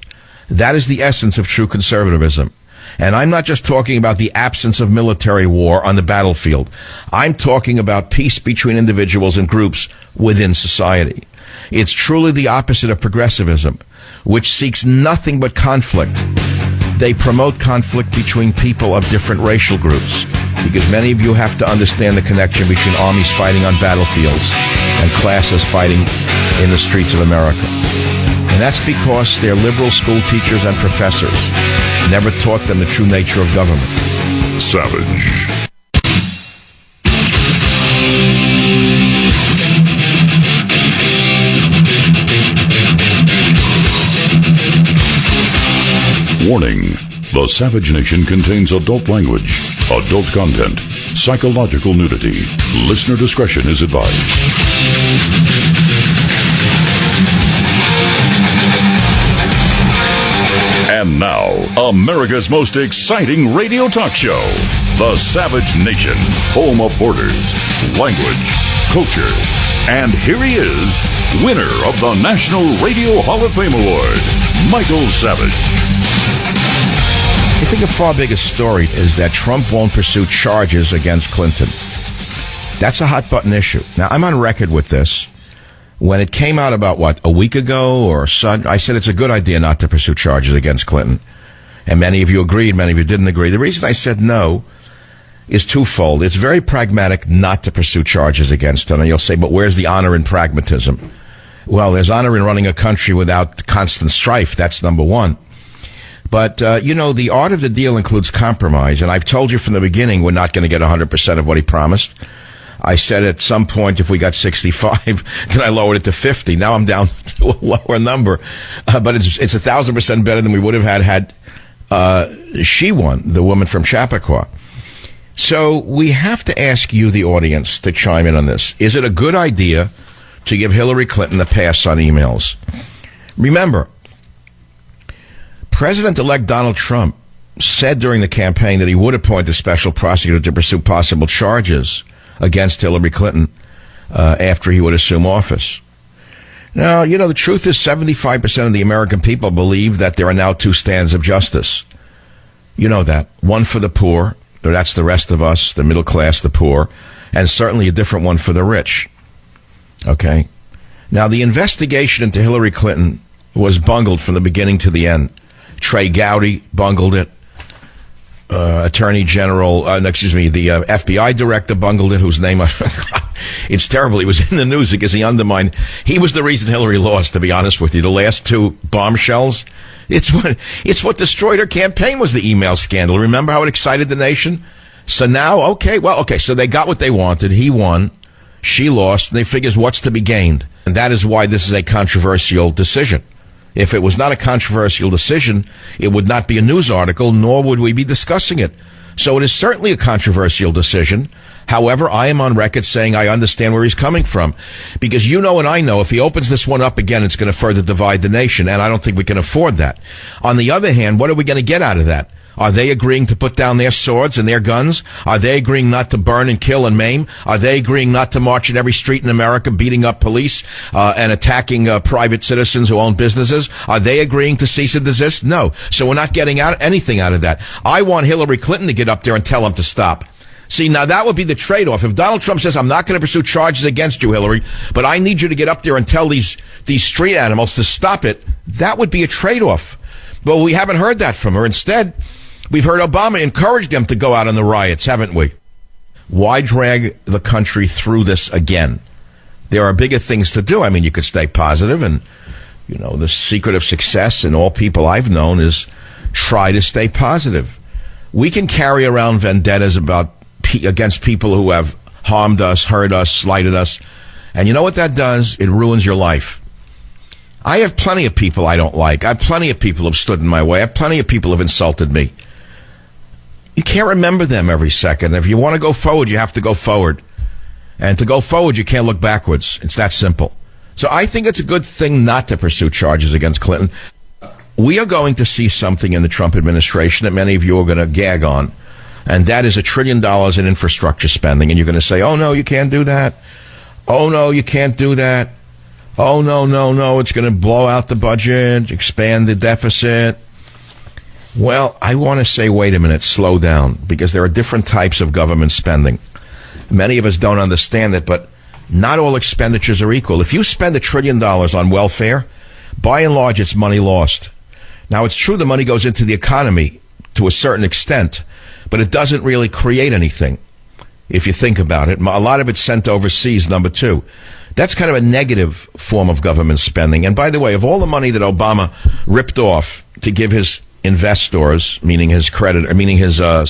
That is the essence of true conservatism. And I'm not just talking about the absence of military war on the battlefield. I'm talking about peace between individuals and groups within society. It's truly the opposite of progressivism, which seeks nothing but conflict. They promote conflict between people of different racial groups, because many of you have to understand the connection between armies fighting on battlefields and classes fighting in the streets of America. And that's because their liberal school teachers and professors never taught them the true nature of government. Savage. Warning. The Savage Nation contains adult language, adult content, psychological nudity. Listener discretion is advised. And now, America's most exciting radio talk show, The Savage Nation, home of borders, language, culture. And here he is, winner of the National Radio Hall of Fame Award, Michael Savage. I think a far bigger story is that Trump won't pursue charges against Clinton. That's a hot-button issue. Now, I'm on record with this. When it came out about, a week ago or so, I said it's a good idea not to pursue charges against Clinton. And many of you agreed, many of you didn't agree. The reason I said no is twofold. It's very pragmatic not to pursue charges against him. And you'll say, but where's the honor in pragmatism? Well, there's honor in running a country without constant strife. That's number one. But, the art of the deal includes compromise. And I've told you from the beginning we're not going to get 100% of what he promised. I said at some point if we got 65, then I lowered it to 50. Now I'm down to a lower number. But it's 1,000% better than we would have had she won, the woman from Chappaqua. So we have to ask you, the audience, to chime in on this. Is it a good idea to give Hillary Clinton a pass on emails? Remember, President-elect Donald Trump said during the campaign that he would appoint a special prosecutor to pursue possible charges against Hillary Clinton after he would assume office. Now, the truth is 75% of the American people believe that there are now two stands of justice. You know that. One for the poor, that's the rest of us, the middle class, the poor, and certainly a different one for the rich. Okay? Now, the investigation into Hillary Clinton was bungled from the beginning to the end. Trey Gowdy bungled it. Attorney General, the FBI director bungled it, whose name it's terrible. He was in the news because he was the reason Hillary lost, to be honest with you. The last two bombshells, it's what destroyed her campaign was the email scandal. Remember how it excited the nation? So now, so they got what they wanted. He won, she lost, and they figures what's to be gained. And that is why this is a controversial decision. If it was not a controversial decision, it would not be a news article, nor would we be discussing it. So it is certainly a controversial decision. However, I am on record saying I understand where he's coming from. Because you know and I know if he opens this one up again, it's going to further divide the nation, and I don't think we can afford that. On the other hand, what are we going to get out of that? Are they agreeing to put down their swords and their guns? Are they agreeing not to burn and kill and maim? Are they agreeing not to march in every street in America, beating up police and attacking private citizens who own businesses? Are they agreeing to cease and desist? No. So we're not getting anything out of that. I want Hillary Clinton to get up there and tell them to stop. See, now that would be the trade-off. If Donald Trump says, I'm not going to pursue charges against you, Hillary, but I need you to get up there and tell these street animals to stop it, that would be a trade-off. But we haven't heard that from her. Instead, we've heard Obama encourage them to go out on the riots, haven't we? Why drag the country through this again? There are bigger things to do. I mean, you could stay positive, and, the secret of success in all people I've known is try to stay positive. We can carry around vendettas against people who have harmed us, hurt us, slighted us. And you know what that does? It ruins your life. I have plenty of people I don't like. I have plenty of people who have stood in my way. I have plenty of people who have insulted me. You can't remember them every second. If you want to go forward, you have to go forward. And to go forward, you can't look backwards. It's that simple. So I think it's a good thing not to pursue charges against Clinton. We are going to see something in the Trump administration that many of you are going to gag on. And that is $1 trillion in infrastructure spending. And you're going to say, oh, no, you can't do that. Oh, no, you can't do that. Oh, no, it's going to blow out the budget, expand the deficit. Well, I want to say, wait a minute, slow down, because there are different types of government spending. Many of us don't understand it, but not all expenditures are equal. If you spend $1 trillion on welfare, by and large, it's money lost. Now, it's true the money goes into the economy to a certain extent, but it doesn't really create anything, if you think about it. A lot of it's sent overseas, number two. That's kind of a negative form of government spending. And by the way, of all the money that Obama ripped off to give his investors, meaning his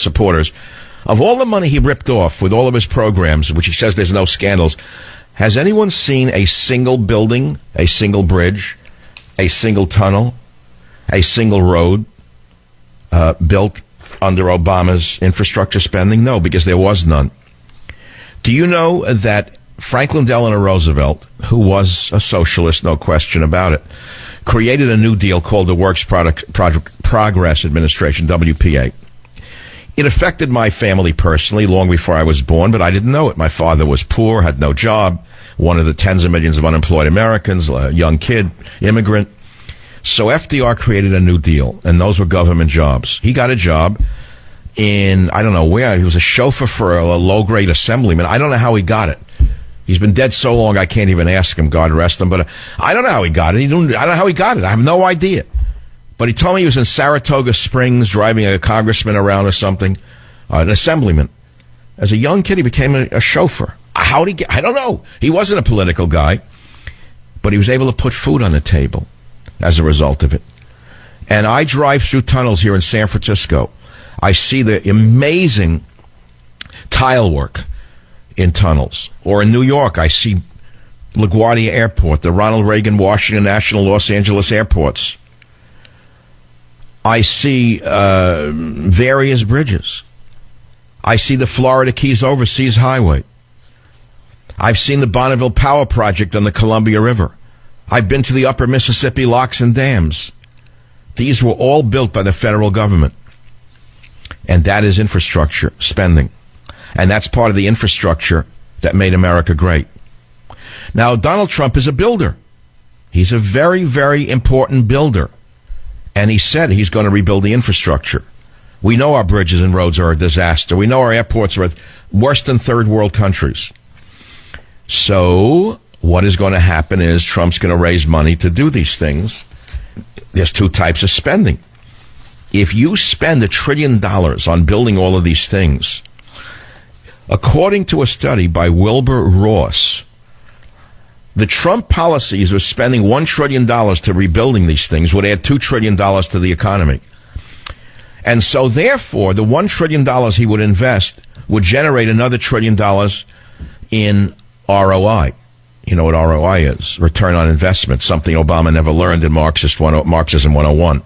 supporters, of all the money he ripped off with all of his programs, which he says there's no scandals, has anyone seen a single building, a single bridge, a single tunnel, a single road built under Obama's infrastructure spending? No, because there was none. Do you know that Franklin Delano Roosevelt, who was a socialist, no question about it, created a New Deal called the Works Progress Administration, WPA. It affected my family personally long before I was born, but I didn't know it. My father was poor, had no job, one of the tens of millions of unemployed Americans, a young kid, immigrant. So FDR created a New Deal, and those were government jobs. He got a job in, I don't know where, he was a chauffeur for a low-grade assemblyman. I don't know how he got it. He's been dead so long I can't even ask him, God rest him, but I don't know how he got it. I don't know how he got it. I have no idea. But he told me he was in Saratoga Springs driving a congressman around or something, an assemblyman. As a young kid, he became a chauffeur. How did he get? I don't know. He wasn't a political guy, but he was able to put food on the table as a result of it. And I drive through tunnels here in San Francisco. I see the amazing tile work in tunnels. Or in New York, I see LaGuardia Airport, the Ronald Reagan, Washington National, Los Angeles airports. I see various bridges. I see the Florida Keys Overseas Highway. I've seen the Bonneville Power Project on the Columbia River. I've been to the Upper Mississippi locks and dams. These were all built by the federal government. And that is infrastructure spending. And that's part of the infrastructure that made America great. Now, Donald Trump is a builder. He's a very, very important builder. And he said he's going to rebuild the infrastructure. We know our bridges and roads are a disaster. We know our airports are worse than third world countries. So what is going to happen is Trump's going to raise money to do these things. There's two types of spending. If you spend $1 trillion on building all of these things, according to a study by Wilbur Ross, the Trump policies of spending $1 trillion to rebuilding these things would add $2 trillion to the economy. And so, therefore, the $1 trillion he would invest would generate another $1 trillion in ROI. You know what ROI is? Return on investment, something Obama never learned in Marxism 101.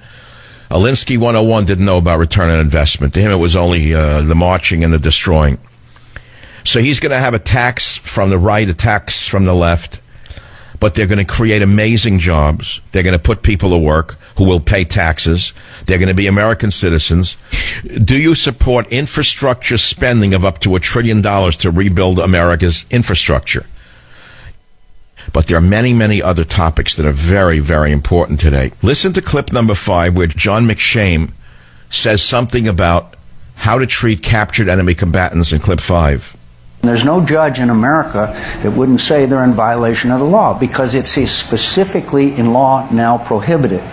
Alinsky 101 didn't know about return on investment. To him, it was only the marching and the destroying. So he's going to have a tax from the right, a tax from the left, but they're going to create amazing jobs. They're going to put people to work who will pay taxes. They're going to be American citizens. Do you support infrastructure spending of up to $1 trillion to rebuild America's infrastructure? But there are many, many other topics that are very, very important today. Listen to clip number 5, where John McShane says something about how to treat captured enemy combatants in clip 5. There's no judge in America that wouldn't say they're in violation of the law, because it's specifically in law now prohibited.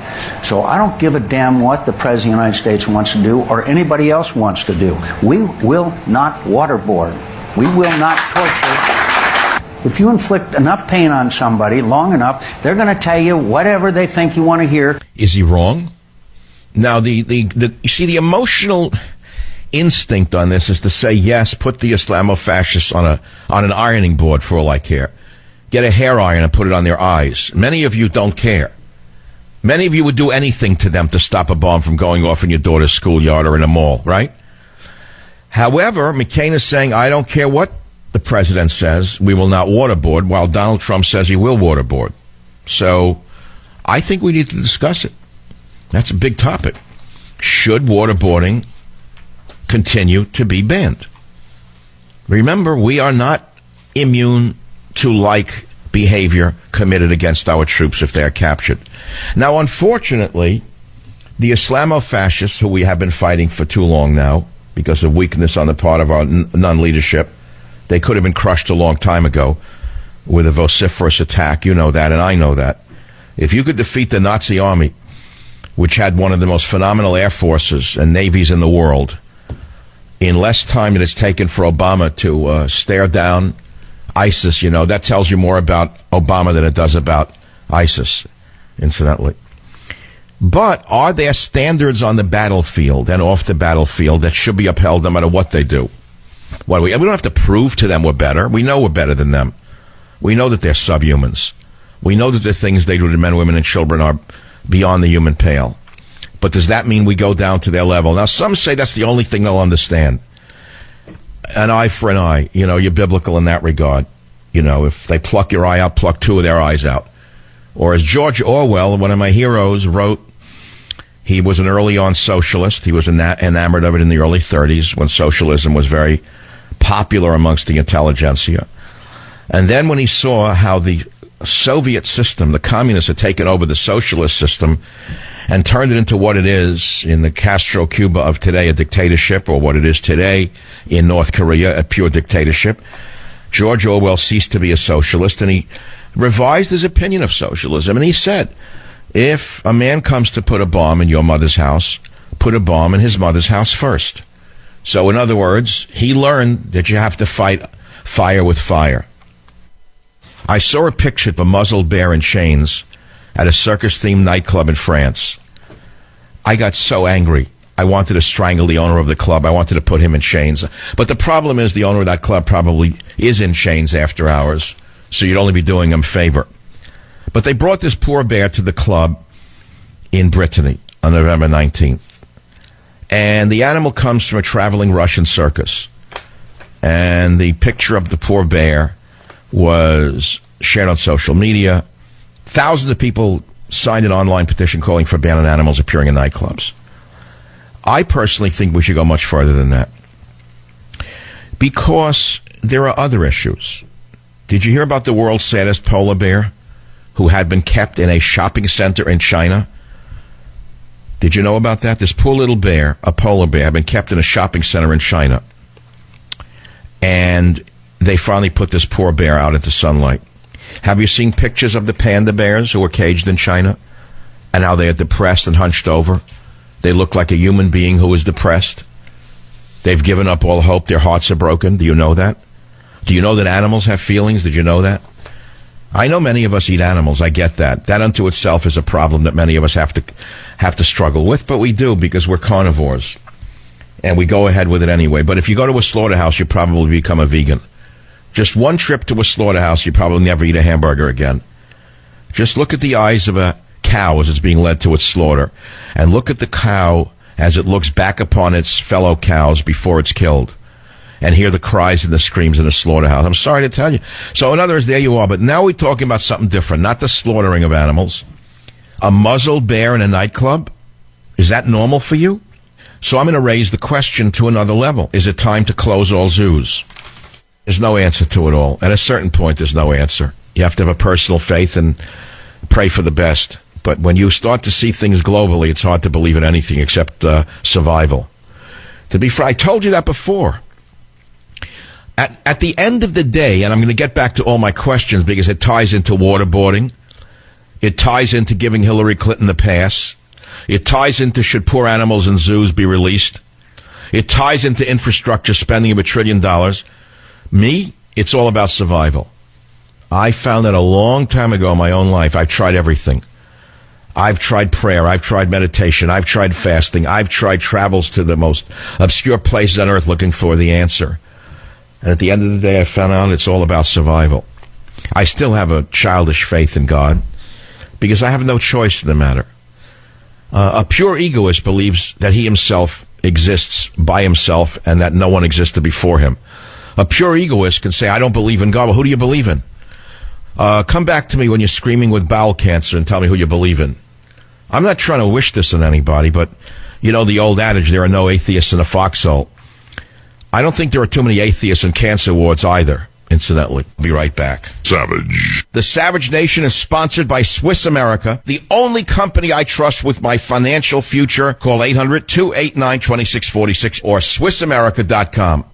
So I don't give a damn what the President of the United States wants to do or anybody else wants to do. We will not waterboard. We will not torture. If you inflict enough pain on somebody long enough, they're going to tell you whatever they think you want to hear. Is he wrong? Now, you see, the emotional instinct on this is to say, yes, put the Islamofascists on an ironing board for all I care. Get a hair iron and put it on their eyes. Many of you don't care. Many of you would do anything to them to stop a bomb from going off in your daughter's schoolyard or in a mall, right? However, McCain is saying, I don't care what the president says, we will not waterboard, while Donald Trump says he will waterboard. So I think we need to discuss it. That's a big topic. Should waterboarding continue to be banned? Remember, we are not immune to behavior committed against our troops if they are captured. Now, unfortunately, the Islamo-fascists, who we have been fighting for too long now because of weakness on the part of our non-leadership, they could have been crushed a long time ago with a vociferous attack. You know that, and I know that. If you could defeat the Nazi army, which had one of the most phenomenal air forces and navies in the world, in less time than it's taken for Obama to stare down ISIS, you know, that tells you more about Obama than it does about ISIS, incidentally. But are there standards on the battlefield and off the battlefield that should be upheld no matter what they do? What, we don't have to prove to them we're better. We know we're better than them. We know that they're subhumans. We know that the things they do to men, women, and children are beyond the human pale. But does that mean we go down to their level? Now, some say that's the only thing they'll understand. An eye for an eye. You know, you're biblical in that regard. You know, if they pluck your eye out, pluck two of their eyes out. Or as George Orwell, one of my heroes, wrote, he was an early-on socialist. He was enamored of it in the early 30s when socialism was very popular amongst the intelligentsia. And then when he saw how the Soviet system, the communists, had taken over the socialist system and turned it into what it is in the Castro Cuba of today, a dictatorship, or what it is today in North Korea, a pure dictatorship, George Orwell ceased to be a socialist, and he revised his opinion of socialism. And he said, if a man comes to put a bomb in your mother's house, put a bomb in his mother's house first. So in other words, he learned that you have to fight fire with fire. I saw a picture of a muzzled bear in chains at a circus-themed nightclub in France. I got so angry. I wanted to strangle the owner of the club. I wanted to put him in chains. But the problem is the owner of that club probably is in chains after hours, so you'd only be doing him a favor. But they brought this poor bear to the club in Brittany on November 19th. And the animal comes from a traveling Russian circus. And the picture of the poor bear was shared on social media. Thousands of people signed an online petition calling for a ban on animals appearing in nightclubs. I personally think we should go much further than that, because there are other issues. Did you hear about the world's saddest polar bear who had been kept in a shopping center in China? Did you know about that? This poor little bear, a polar bear, had been kept in a shopping center in China. And they finally put this poor bear out into sunlight. Have you seen pictures of the panda bears who were caged in China and how they are depressed and hunched over? They look like a human being who is depressed. They've given up all hope. Their hearts are broken. Do you know that? Do you know that animals have feelings? Did you know that? I know many of us eat animals. I get that. That unto itself is a problem that many of us have to struggle with, but we do because we're carnivores. And we go ahead with it anyway. But if you go to a slaughterhouse, you probably become a vegan. Just one trip to a slaughterhouse, you probably never eat a hamburger again. Just look at the eyes of a cow as it's being led to its slaughter. And look at the cow as it looks back upon its fellow cows before it's killed. And hear the cries and the screams in the slaughterhouse. I'm sorry to tell you. So in other words, there you are. But now we're talking about something different, not the slaughtering of animals. A muzzled bear in a nightclub? Is that normal for you? So I'm going to raise the question to another level. Is it time to close all zoos? There's no answer to it all. At a certain point, there's no answer. You have to have a personal faith and pray for the best. But when you start to see things globally, it's hard to believe in anything except survival. To be frank, I told you that before. At the end of the day, and I'm going to get back to all my questions because it ties into waterboarding. It ties into giving Hillary Clinton the pass. It ties into should poor animals in zoos be released. It ties into infrastructure spending of $1 trillion. Me, it's all about survival. I found that a long time ago in my own life. I've tried everything. I've tried prayer. I've tried meditation. I've tried fasting. I've tried travels to the most obscure places on earth looking for the answer. And at the end of the day, I found out it's all about survival. I still have a childish faith in God because I have no choice in the matter. A pure egoist believes that he himself exists by himself and that no one existed before him. A pure egoist can say, I don't believe in God. Well, who do you believe in? Come back to me when you're screaming with bowel cancer and tell me who you believe in. I'm not trying to wish this on anybody, but you know the old adage, there are no atheists in a foxhole. I don't think there are too many atheists in cancer wards either. incidentally. Be right back. Savage. The Savage Nation is sponsored by Swiss America, the only company I trust with my financial future. Call 800-289-2646 or SwissAmerica.com.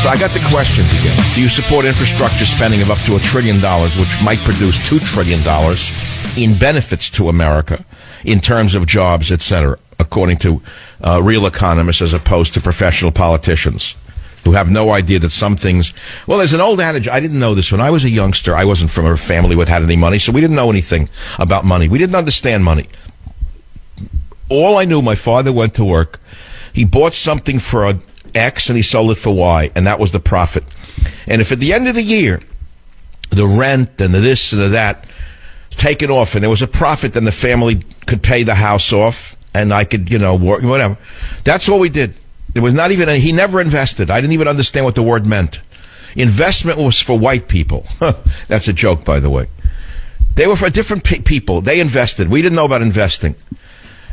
So I got the questions again. Do you support infrastructure spending of up to $1 trillion, which might produce $2 trillion in benefits to America in terms of jobs, etc., according to real economists as opposed to professional politicians who have no idea that some things... Well, there's an old adage. I didn't know this. When I was a youngster, I wasn't from a family that had any money, so we didn't know anything about money. We didn't understand money. All I knew, my father went to work. He bought something for a X and he sold it for Y, and that was the profit. And if at the end of the year, the rent and the this and the that taken off and there was a profit, then the family could pay the house off and I could, work, whatever. That's all we did. There was not even, he never invested. I didn't even understand what the word meant. Investment was for white people. That's a joke, by the way. They were for different people. They invested. We didn't know about investing.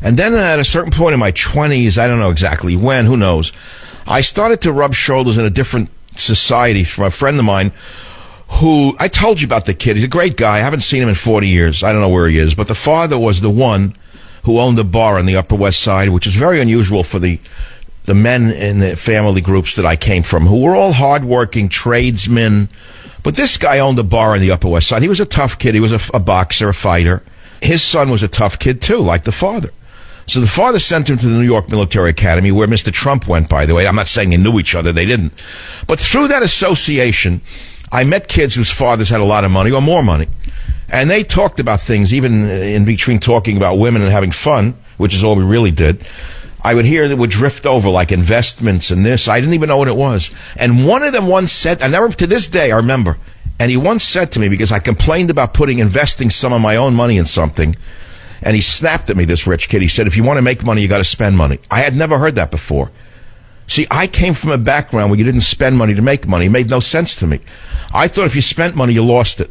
And then at a certain point in my 20s, I don't know exactly when, who knows, I started to rub shoulders in a different society from a friend of mine who, I told you about the kid. He's a great guy. I haven't seen him in 40 years. I don't know where he is. But the father was the one who owned a bar on the Upper West Side, which is very unusual for the men in the family groups that I came from, who were all hardworking tradesmen. But this guy owned a bar on the Upper West Side. He was a tough kid. He was a boxer, a fighter. His son was a tough kid, too, like the father. So the father sent him to the New York Military Academy, where Mr. Trump went, by the way. I'm not saying they knew each other. They didn't. But through that association, I met kids whose fathers had a lot of money or more money. And they talked about things, even in between talking about women and having fun, which is all we really did. I would hear that would drift over like investments and this. I didn't even know what it was. And one of them once said, I never, to this day, I remember. And he once said to me, because I complained about investing some of my own money in something, and he snapped at me, this rich kid. He said, if you want to make money, you got to spend money. I had never heard that before. See, I came from a background where you didn't spend money to make money. It made no sense to me. I thought if you spent money, you lost it.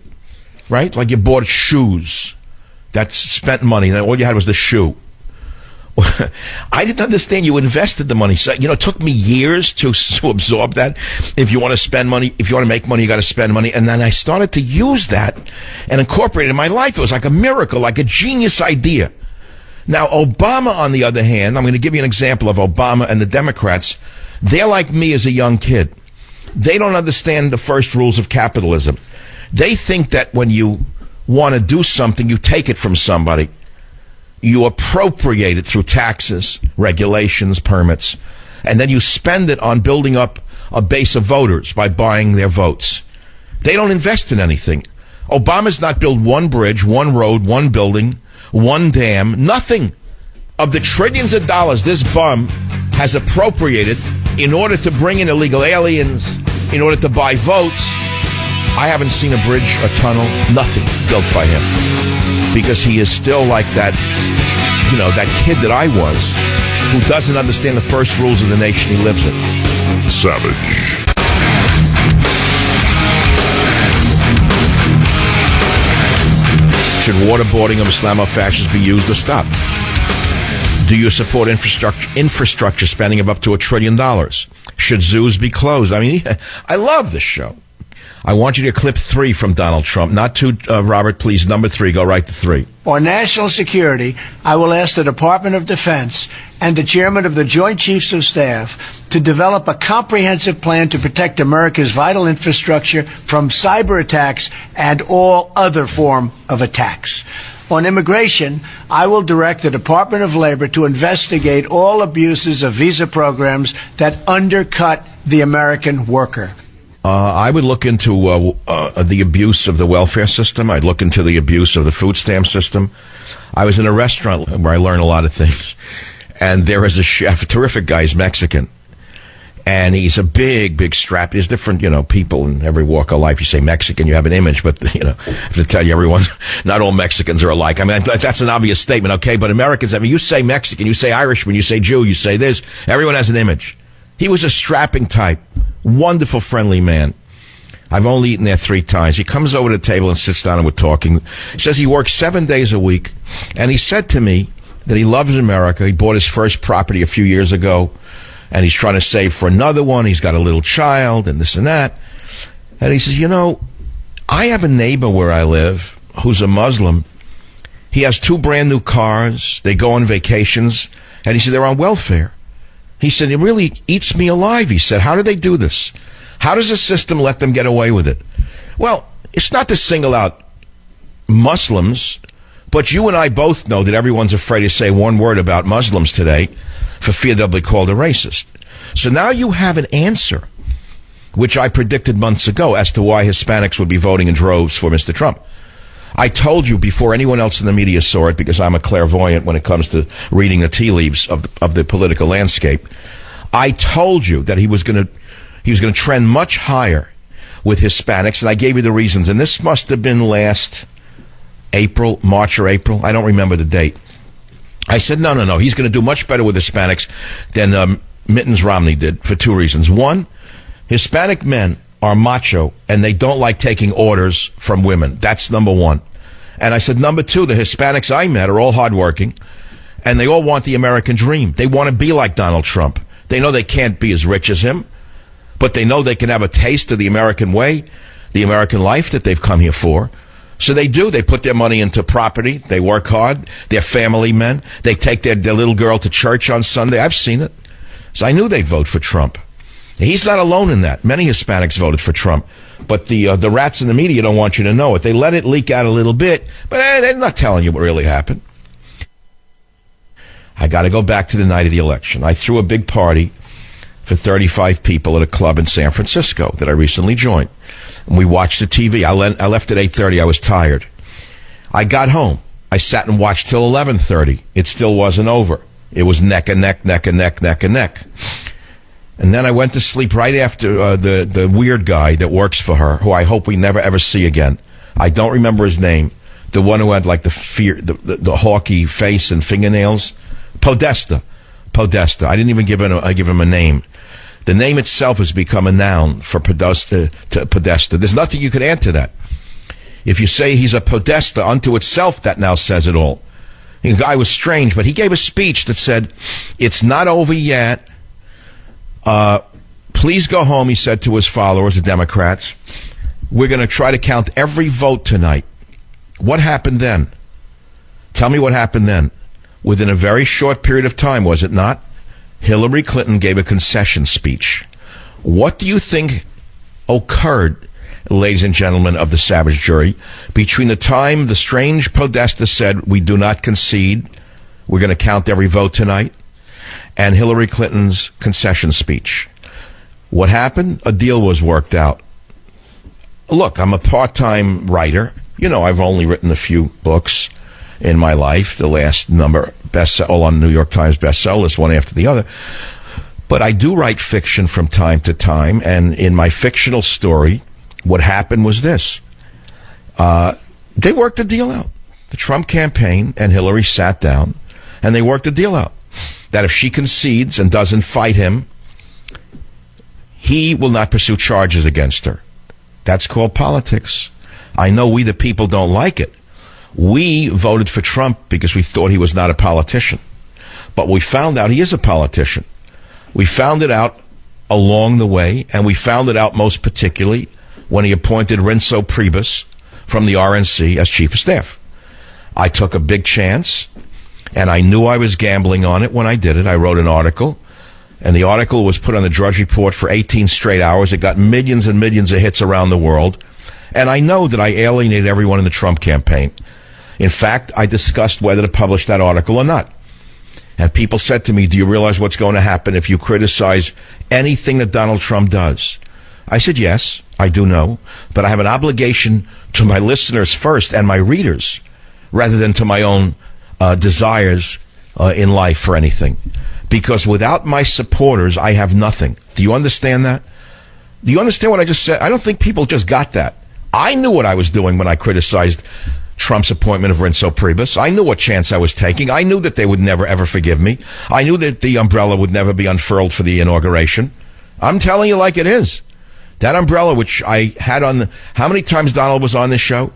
Right? Like you bought shoes. That's spent money. And all you had was the shoe. I didn't understand you invested the money. So, it took me years to absorb that. If you want to spend money, if you want to make money, you got to spend money. And then I started to use that and incorporate it in my life. It was like a miracle, like a genius idea. Now, Obama, on the other hand, I'm going to give you an example of Obama and the Democrats. They're like me as a young kid. They don't understand the first rules of capitalism. They think that when you want to do something, you take it from somebody. You appropriate it through taxes, regulations, permits, and then you spend it on building up a base of voters by buying their votes. They don't invest in anything. Obama's not built one bridge, one road, one building, one dam, nothing. Of the trillions of dollars this bum has appropriated in order to bring in illegal aliens, in order to buy votes, I haven't seen a bridge, a tunnel, nothing built by him. Because he is still like that, that kid that I was, who doesn't understand the first rules of the nation he lives in. Savage. Should waterboarding of Islamofascists be used or stopped? Do you support infrastructure spending of up to $1 trillion? Should zoos be closed? I mean, I love this show. I want you to clip 3 from Donald Trump. Not 2, Robert, please. Number 3. Go right to 3. On national security, I will ask the Department of Defense and the chairman of the Joint Chiefs of Staff to develop a comprehensive plan to protect America's vital infrastructure from cyber attacks and all other form of attacks. On immigration, I will direct the Department of Labor to investigate all abuses of visa programs that undercut the American worker. I would look into the abuse of the welfare system. I'd look into the abuse of the food stamp system. I was in a restaurant where I learned a lot of things. And there is a chef, a terrific guy, he's Mexican. And he's a big strap. There's different, people in every walk of life. You say Mexican, you have an image. But, I have to tell you, everyone, not all Mexicans are alike. I mean, that's an obvious statement, okay? But Americans, you say Mexican, you say Irishman, you say Jew, you say this. Everyone has an image. He was a strapping type. Wonderful, friendly man. I've only eaten there 3 times. He comes over to the table and sits down and we're talking. He says he works 7 days a week. And he said to me that he loves America. He bought his first property a few years ago. and he's trying to save for another one. He's got a little child and this and that. And he says, you know, I have a neighbor where I live who's a Muslim. He has 2 brand new cars. They go on vacations. And he said, they're on welfare. He said, it really eats me alive. He said, how do they do this? How does the system let them get away with it? Well, it's not to single out Muslims, but you and I both know that everyone's afraid to say one word about Muslims today for fear they'll be called a racist. So now you have an answer, which I predicted months ago, as to why Hispanics would be voting in droves for Mr. Trump. I told you before anyone else in the media saw it, because I'm a clairvoyant when it comes to reading the tea leaves of the political landscape. I told you that he was going to trend much higher with Hispanics, and I gave you the reasons. And this must have been last March or April. I don't remember the date. I said, no. He's going to do much better with Hispanics than Mittens Romney did for 2 reasons. One, Hispanic men are macho, and they don't like taking orders from women. That's number 1. And I said, number 2, the Hispanics I met are all hardworking, and they all want the American dream. They want to be like Donald Trump. They know they can't be as rich as him, but they know they can have a taste of the American way, the American life that they've come here for. So they do. They put their money into property. They work hard. They're family men. They take their little girl to church on Sunday. I've seen it. So I knew they'd vote for Trump. He's not alone in that. Many Hispanics voted for Trump. But the rats in the media don't want you to know it. They let it leak out a little bit, but they're not telling you what really happened. I got to go back to the night of the election. I threw a big party for 35 people at a club in San Francisco that I recently joined. And we watched the TV. I left at 8:30. I was tired. I got home. I sat and watched till 11:30. It still wasn't over. It was neck and neck, neck and neck, neck and neck. And then I went to sleep right after the weird guy that works for her, who I hope we never ever see again. I don't remember his name. The one who had like the hawky face and fingernails. Podesta. I didn't even give him a name. The name itself has become a noun for Podesta. There's nothing you could add to that. If you say he's a Podesta unto itself, that now says it all. The guy was strange, but he gave a speech that said, it's not over yet. Please go home, he said to his followers, the Democrats. We're going to try to count every vote tonight. What happened then? Tell me what happened then. Within a very short period of time, was it not? Hillary Clinton gave a concession speech. What do you think occurred, ladies and gentlemen of the savage jury, between the time the strange Podesta said, we do not concede, we're going to count every vote tonight, and Hillary Clinton's concession speech? What happened? A deal was worked out. Look, I'm a part-time writer. You know, I've only written a few books in my life, the last number all on the New York Times bestseller list, one after the other. But I do write fiction from time to time, and in my fictional story, what happened was this. They worked the deal out. The Trump campaign and Hillary sat down, and they worked the deal out. That if she concedes and doesn't fight him, he will not pursue charges against her. That's called politics. I know we the people don't like it. We voted for Trump because we thought he was not a politician. But we found out he is a politician. We found it out along the way, and we found it out most particularly when he appointed Reince Priebus from the RNC as chief of staff. I took a big chance, and I knew I was gambling on it when I did it. I wrote an article, and the article was put on the Drudge Report for 18 straight hours. It got millions and millions of hits around the world. And I know that I alienated everyone in the Trump campaign. In fact, I discussed whether to publish that article or not. And people said to me, do you realize what's going to happen if you criticize anything that Donald Trump does? I said, yes, I do know. But I have an obligation to my listeners first and my readers, rather than to my own desires in life for anything. Because without my supporters, I have nothing. Do you understand that? Do you understand what I just said? I don't think people just got that. I knew what I was doing when I criticized Trump's appointment of Reince Priebus. I knew what chance I was taking. I knew that they would never, ever forgive me. I knew that the umbrella would never be unfurled for the inauguration. I'm telling you like it is. That umbrella, which I had on how many times Donald was on this show?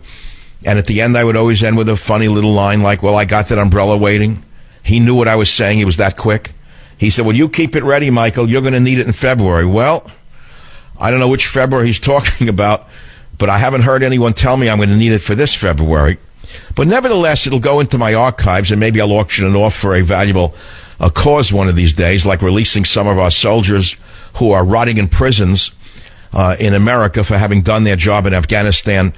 And at the end, I would always end with a funny little line like, well, I got that umbrella waiting. He knew what I was saying. He was that quick. He said, well, you keep it ready, Michael. You're going to need it in February. Well, I don't know which February he's talking about, but I haven't heard anyone tell me I'm going to need it for this February. But nevertheless, it'll go into my archives, and maybe I'll auction it off for a valuable cause one of these days, like releasing some of our soldiers who are rotting in prisons in America for having done their job in Afghanistan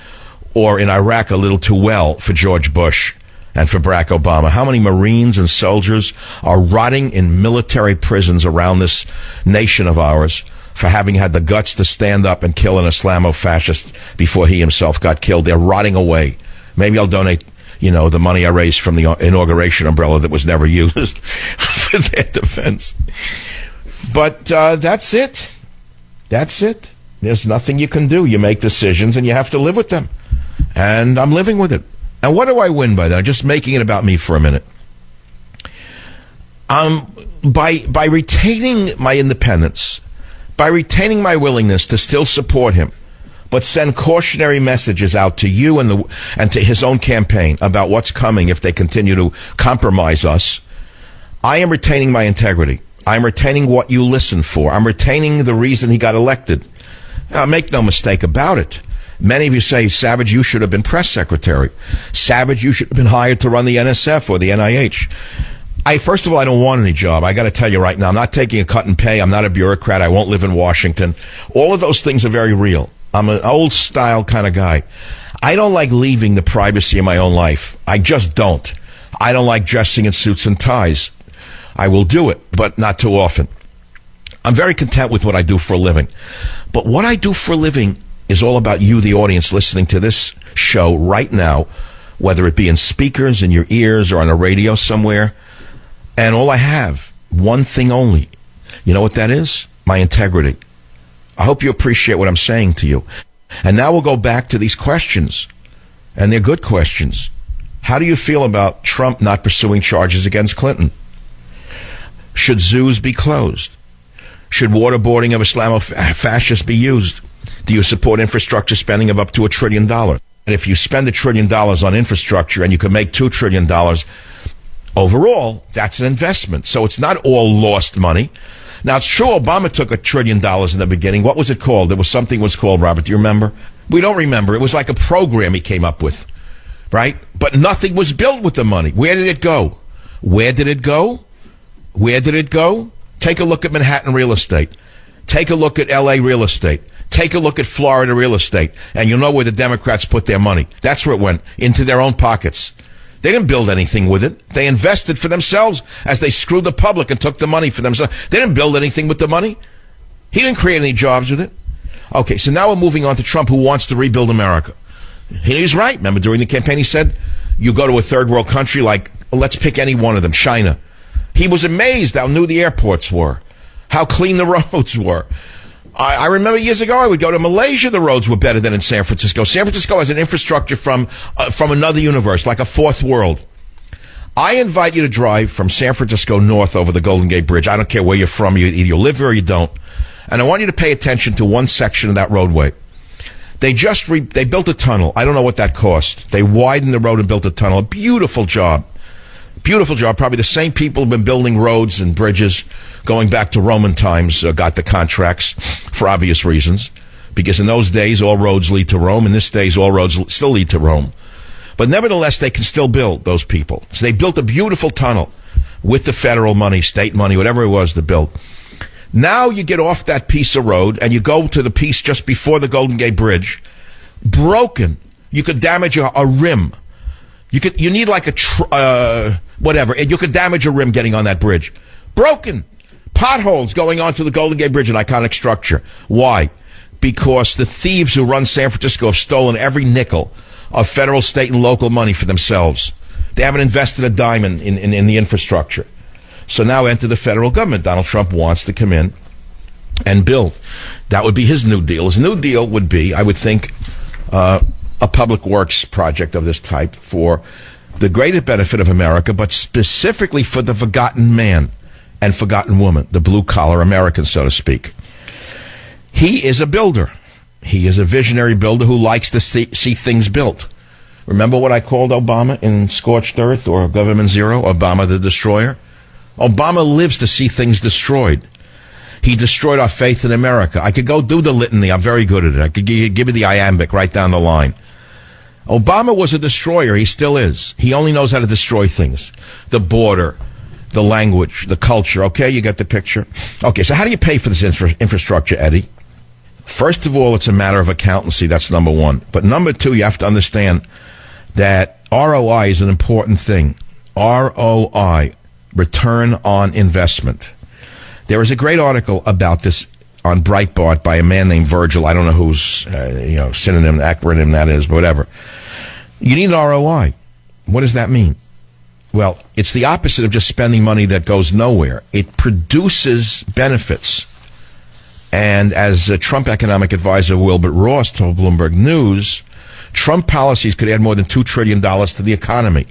or in Iraq a little too well for George Bush and for Barack Obama. How many Marines and soldiers are rotting in military prisons around this nation of ours for having had the guts to stand up and kill an Islamo-fascist before he himself got killed? They're rotting away. Maybe I'll donate, the money I raised from the inauguration umbrella that was never used for their defense. But that's it. That's it. There's nothing you can do. You make decisions and you have to live with them. And I'm living with it. And what do I win by that? I'm just making it about me for a minute. By retaining my independence, by retaining my willingness to still support him, but send cautionary messages out to you and to his own campaign about what's coming if they continue to compromise us, I am retaining my integrity. I'm retaining what you listen for. I'm retaining the reason he got elected. Now, make no mistake about it. Many of you say, Savage, you should have been press secretary. Savage, you should have been hired to run the NSF or the NIH. First of all, I don't want any job. I got to tell you right now, I'm not taking a cut in pay. I'm not a bureaucrat. I won't live in Washington. All of those things are very real. I'm an old-style kind of guy. I don't like leaving the privacy of my own life. I just don't. I don't like dressing in suits and ties. I will do it, but not too often. I'm very content with what I do for a living. But what I do for a living is all about you, the audience, listening to this show right now, whether it be in speakers, in your ears, or on a radio somewhere. And all I have, one thing only. You know what that is? My integrity. I hope you appreciate what I'm saying to you. And now we'll go back to these questions. And they're good questions. How do you feel about Trump not pursuing charges against Clinton? Should zoos be closed? Should waterboarding of Islamo-fascists be used? Do you support infrastructure spending of up to $1 trillion? And if you spend $1 trillion on infrastructure and you can make $2 trillion overall, that's an investment. So it's not all lost money. Now, it's true Obama took $1 trillion in the beginning. What was it called? There was something was called, Robert. Do you remember? We don't remember. It was like a program he came up with, right? But nothing was built with the money. Where did it go? Where did it go? Where did it go? Take a look at Manhattan real estate. Take a look at L.A. real estate. Take a look at Florida real estate. And you'll know where the Democrats put their money. That's where it went, into their own pockets. They didn't build anything with it. They invested for themselves as they screwed the public and took the money for themselves. They didn't build anything with the money. He didn't create any jobs with it. Okay, so now we're moving on to Trump, who wants to rebuild America. He's right. Remember, during the campaign, he said, you go to a third world country like, let's pick any one of them, China. He was amazed how new the airports were, how clean the roads were. I remember years ago I would go to Malaysia. The roads were better than in San Francisco. San Francisco has an infrastructure from another universe, like a fourth world. I invite you to drive from San Francisco north over the Golden Gate Bridge. I don't care where you're from. Either you live here or you don't. And I want you to pay attention to one section of that roadway. They built a tunnel. I don't know what that cost. They widened the road and built a tunnel. A beautiful job. Beautiful job. Probably the same people who've been building roads and bridges going back to Roman times got the contracts for obvious reasons. Because in those days, all roads lead to Rome. In this days, all roads still lead to Rome. But nevertheless, they can still build, those people. So they built a beautiful tunnel with the federal money, state money, whatever it was to build. Now you get off that piece of road and you go to the piece just before the Golden Gate Bridge. Broken. You could damage a rim. You need like whatever. And you could damage a rim getting on that bridge. Broken. Potholes going onto the Golden Gate Bridge, an iconic structure. Why? Because the thieves who run San Francisco have stolen every nickel of federal, state, and local money for themselves. They haven't invested a dime in the infrastructure. So now enter the federal government. Donald Trump wants to come in and build. That would be his New Deal. His New Deal would be, I would think, a public works project of this type for the greater benefit of America, but specifically for the forgotten man and forgotten woman, the blue-collar American, so to speak. He is a builder. He is a visionary builder who likes to see things built. Remember what I called Obama in Scorched Earth or Government Zero? Obama the Destroyer? Obama lives to see things destroyed. He destroyed our faith in America. I could go do the litany. I'm very good at it. I could give you the iambic right down the line. Obama was a destroyer. He still is. He only knows how to destroy things. The border, the language, the culture. Okay, you got the picture? Okay, so how do you pay for this infrastructure, Eddie? First of all, it's a matter of accountancy. That's number one. But number two, you have to understand that ROI is an important thing. ROI, return on investment. There was a great article about this on Breitbart by a man named Virgil. I don't know whose synonym, acronym that is, but whatever. You need an ROI. What does that mean? Well, it's the opposite of just spending money that goes nowhere. It produces benefits. And as Trump economic advisor Wilbur Ross told Bloomberg News, Trump policies could add more than $2 trillion to the economy.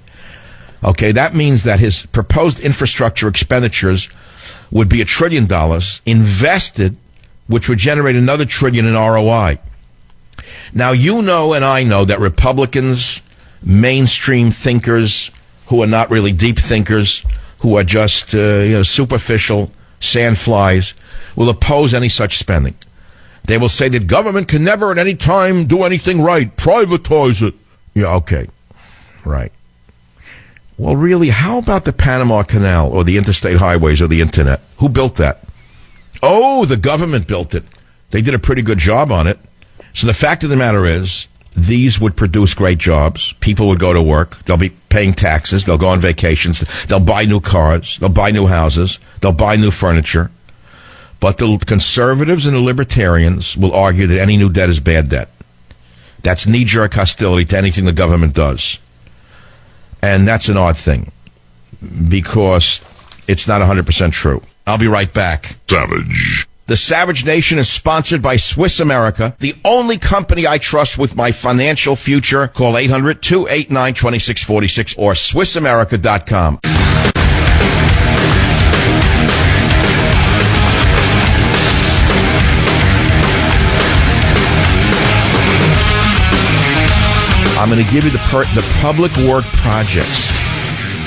Okay, that means that his proposed infrastructure expenditures would be $1 trillion invested, which would generate another $1 trillion in ROI. Now, you know and I know that Republicans, mainstream thinkers, who are not really deep thinkers, who are just superficial sandflies, will oppose any such spending. They will say that government can never at any time do anything right. Privatize it. Yeah, okay. Right. Well, really, how about the Panama Canal or the interstate highways or the internet? Who built that? Oh, the government built it. They did a pretty good job on it. So the fact of the matter is, these would produce great jobs. People would go to work. They'll be paying taxes. They'll go on vacations. They'll buy new cars. They'll buy new houses. They'll buy new furniture. But the conservatives and the libertarians will argue that any new debt is bad debt. That's knee-jerk hostility to anything the government does. And that's an odd thing, because it's not 100% true. I'll be right back. Savage. The Savage Nation is sponsored by Swiss America, the only company I trust with my financial future. Call 800-289-2646 or SwissAmerica.com. I'm going to give you the public work projects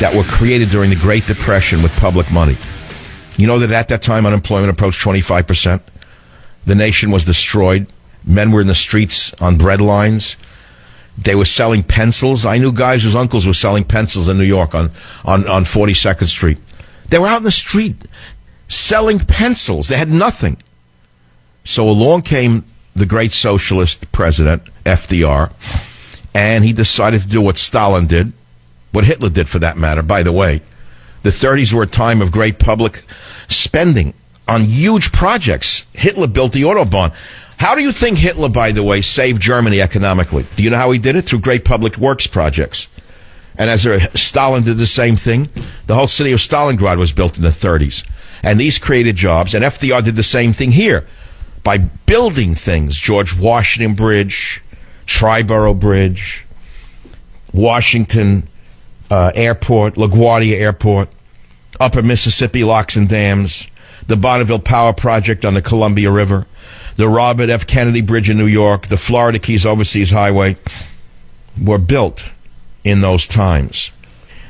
that were created during the Great Depression with public money. You know that at that time unemployment approached 25%. The nation was destroyed. Men were in the streets on bread lines. They were selling pencils. I knew guys whose uncles were selling pencils in New York on 42nd Street. They were out in the street selling pencils. They had nothing. So along came the great socialist president, FDR, and he decided to do what Stalin did, what Hitler did for that matter, by the way. The 30s were a time of great public spending on huge projects. Hitler built the Autobahn. How do you think Hitler, by the way, saved Germany economically? Do you know how he did it? Through great public works projects. And as Stalin did the same thing, the whole city of Stalingrad was built in the 30s. And these created jobs. And FDR did the same thing here by building things. George Washington Bridge, Triborough Bridge, Washington Airport, LaGuardia Airport, Upper Mississippi Locks and Dams, the Bonneville Power Project on the Columbia River, the Robert F. Kennedy Bridge in New York, the Florida Keys Overseas Highway were built in those times.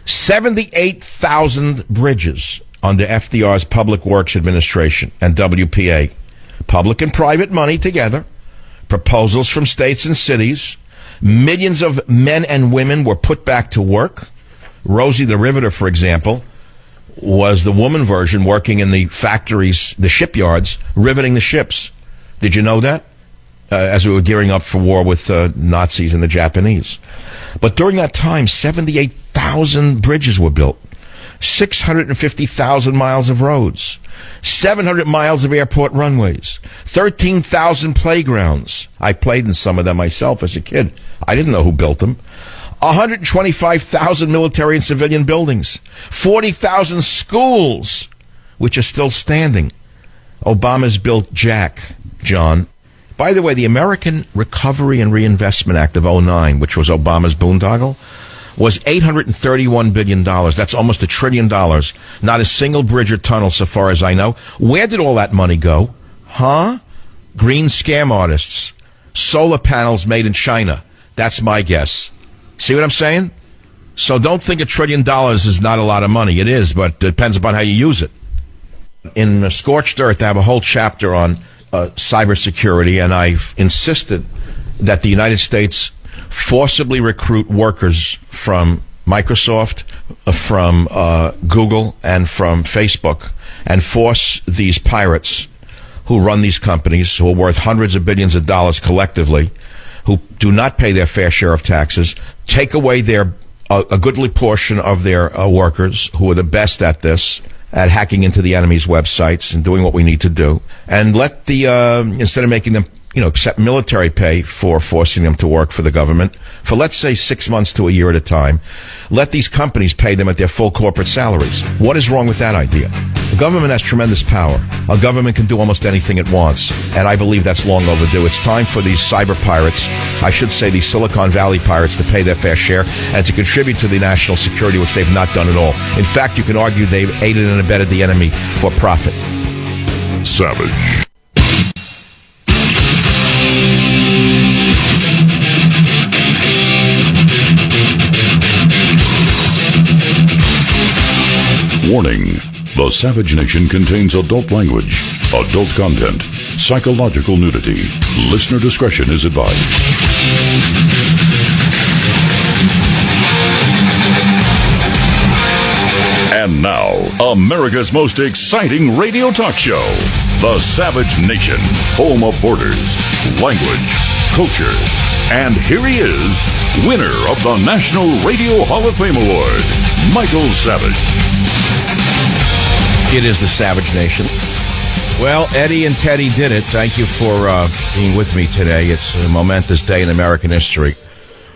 78,000 bridges under FDR's Public Works Administration and WPA. Public and private money together. Proposals from states and cities. Millions of men and women were put back to work. Rosie the Riveter, for example, was the woman version working in the factories, the shipyards, riveting the ships. Did you know that? As we were gearing up for war with Nazis and the Japanese. But during that time, 78,000 bridges were built. 650,000 miles of roads. 700 miles of airport runways. 13,000 playgrounds. I played in some of them myself as a kid. I didn't know who built them. 125,000 military and civilian buildings. 40,000 schools, which are still standing. Obama's built Jack, John. By the way, the American Recovery and Reinvestment Act of 2009, which was Obama's boondoggle, was $831 billion. That's almost $1 trillion. Not a single bridge or tunnel, so far as I know. Where did all that money go? Huh? Green scam artists. Solar panels made in China. That's my guess. See what I'm saying? So don't think $1 trillion is not a lot of money. It is, but it depends upon how you use it. In Scorched Earth, I have a whole chapter on cybersecurity, and I've insisted that the United States forcibly recruit workers from Microsoft, from Google, and from Facebook, and force these pirates who run these companies, who are worth hundreds of billions of dollars collectively, who do not pay their fair share of taxes, take away a goodly portion of their workers who are the best at this, at hacking into the enemy's websites and doing what we need to do, and let instead of making them accept military pay for forcing them to work for the government for, let's say, 6 months to a year at a time, let these companies pay them at their full corporate salaries. What is wrong with that idea? The government has tremendous power. A government can do almost anything it wants, and I believe that's long overdue. It's time for these cyber pirates, I should say these Silicon Valley pirates, to pay their fair share and to contribute to the national security, which they've not done at all. In fact, you can argue they've aided and abetted the enemy for profit. Savage. Warning. The Savage Nation contains adult language, adult content, psychological nudity. Listener discretion is advised. And now, America's most exciting radio talk show, The Savage Nation, home of borders, language, culture. And here he is, winner of the National Radio Hall of Fame Award, Michael Savage. It is the Savage Nation. Well, Eddie and Teddy did it. Thank you for being with me today. It's a momentous day in American history.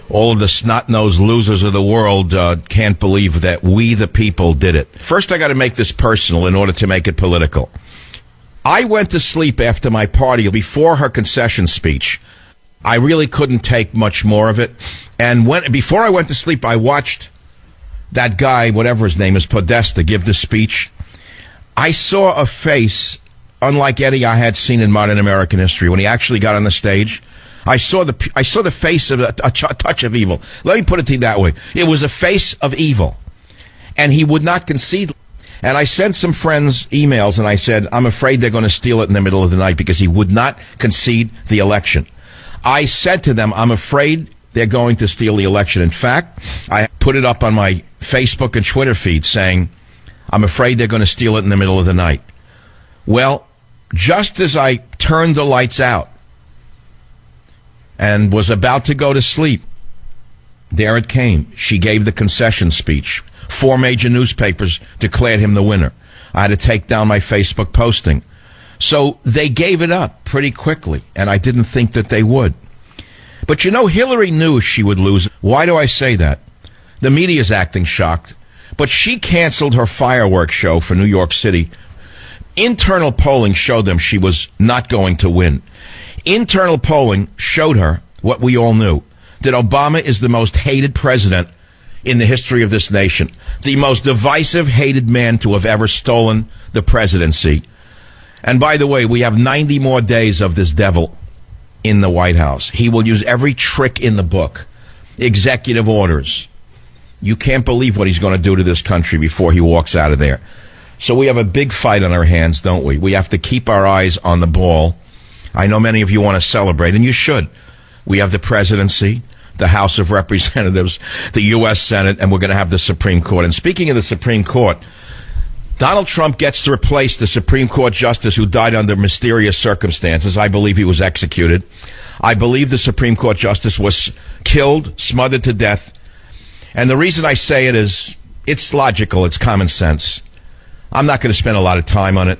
All of the snot-nosed losers of the world can't believe that we, the people, did it. First, I got to make this personal in order to make it political. I went to sleep after my party before her concession speech. I really couldn't take much more of it. And before I went to sleep, I watched that guy, whatever his name is, Podesta, give the speech. I saw a face, unlike Eddie I had seen in modern American history. When he actually got on the stage, I saw the face of a touch of evil. Let me put it to you that way. It was a face of evil. And he would not concede. And I sent some friends emails, and I said, I'm afraid they're going to steal it in the middle of the night, because he would not concede the election. I said to them, I'm afraid they're going to steal the election. In fact, I put it up on my Facebook and Twitter feed saying, I'm afraid they're going to steal it in the middle of the night. Well, just as I turned the lights out and was about to go to sleep, there it came. She gave the concession speech. 4 major newspapers declared him the winner. I had to take down my Facebook posting. So they gave it up pretty quickly, and I didn't think that they would. But Hillary knew she would lose. Why do I say that? The media's acting shocked. But she canceled her fireworks show for New York City. Internal polling showed them she was not going to win. Internal polling showed her what we all knew, that Obama is the most hated president in the history of this nation, the most divisive, hated man to have ever stolen the presidency. And by the way, we have 90 more days of this devil in the White House. He will use every trick in the book, executive orders. You can't believe what he's going to do to this country before he walks out of there. So we have a big fight on our hands, don't we? We have to keep our eyes on the ball. I know many of you want to celebrate, and you should. We have the presidency, the House of Representatives, the U.S. Senate, and we're going to have the Supreme Court. And speaking of the Supreme Court, Donald Trump gets to replace the Supreme Court justice who died under mysterious circumstances. I believe he was executed. I believe the Supreme Court justice was killed, smothered to death. And the reason I say it is, it's logical, it's common sense. I'm not going to spend a lot of time on it.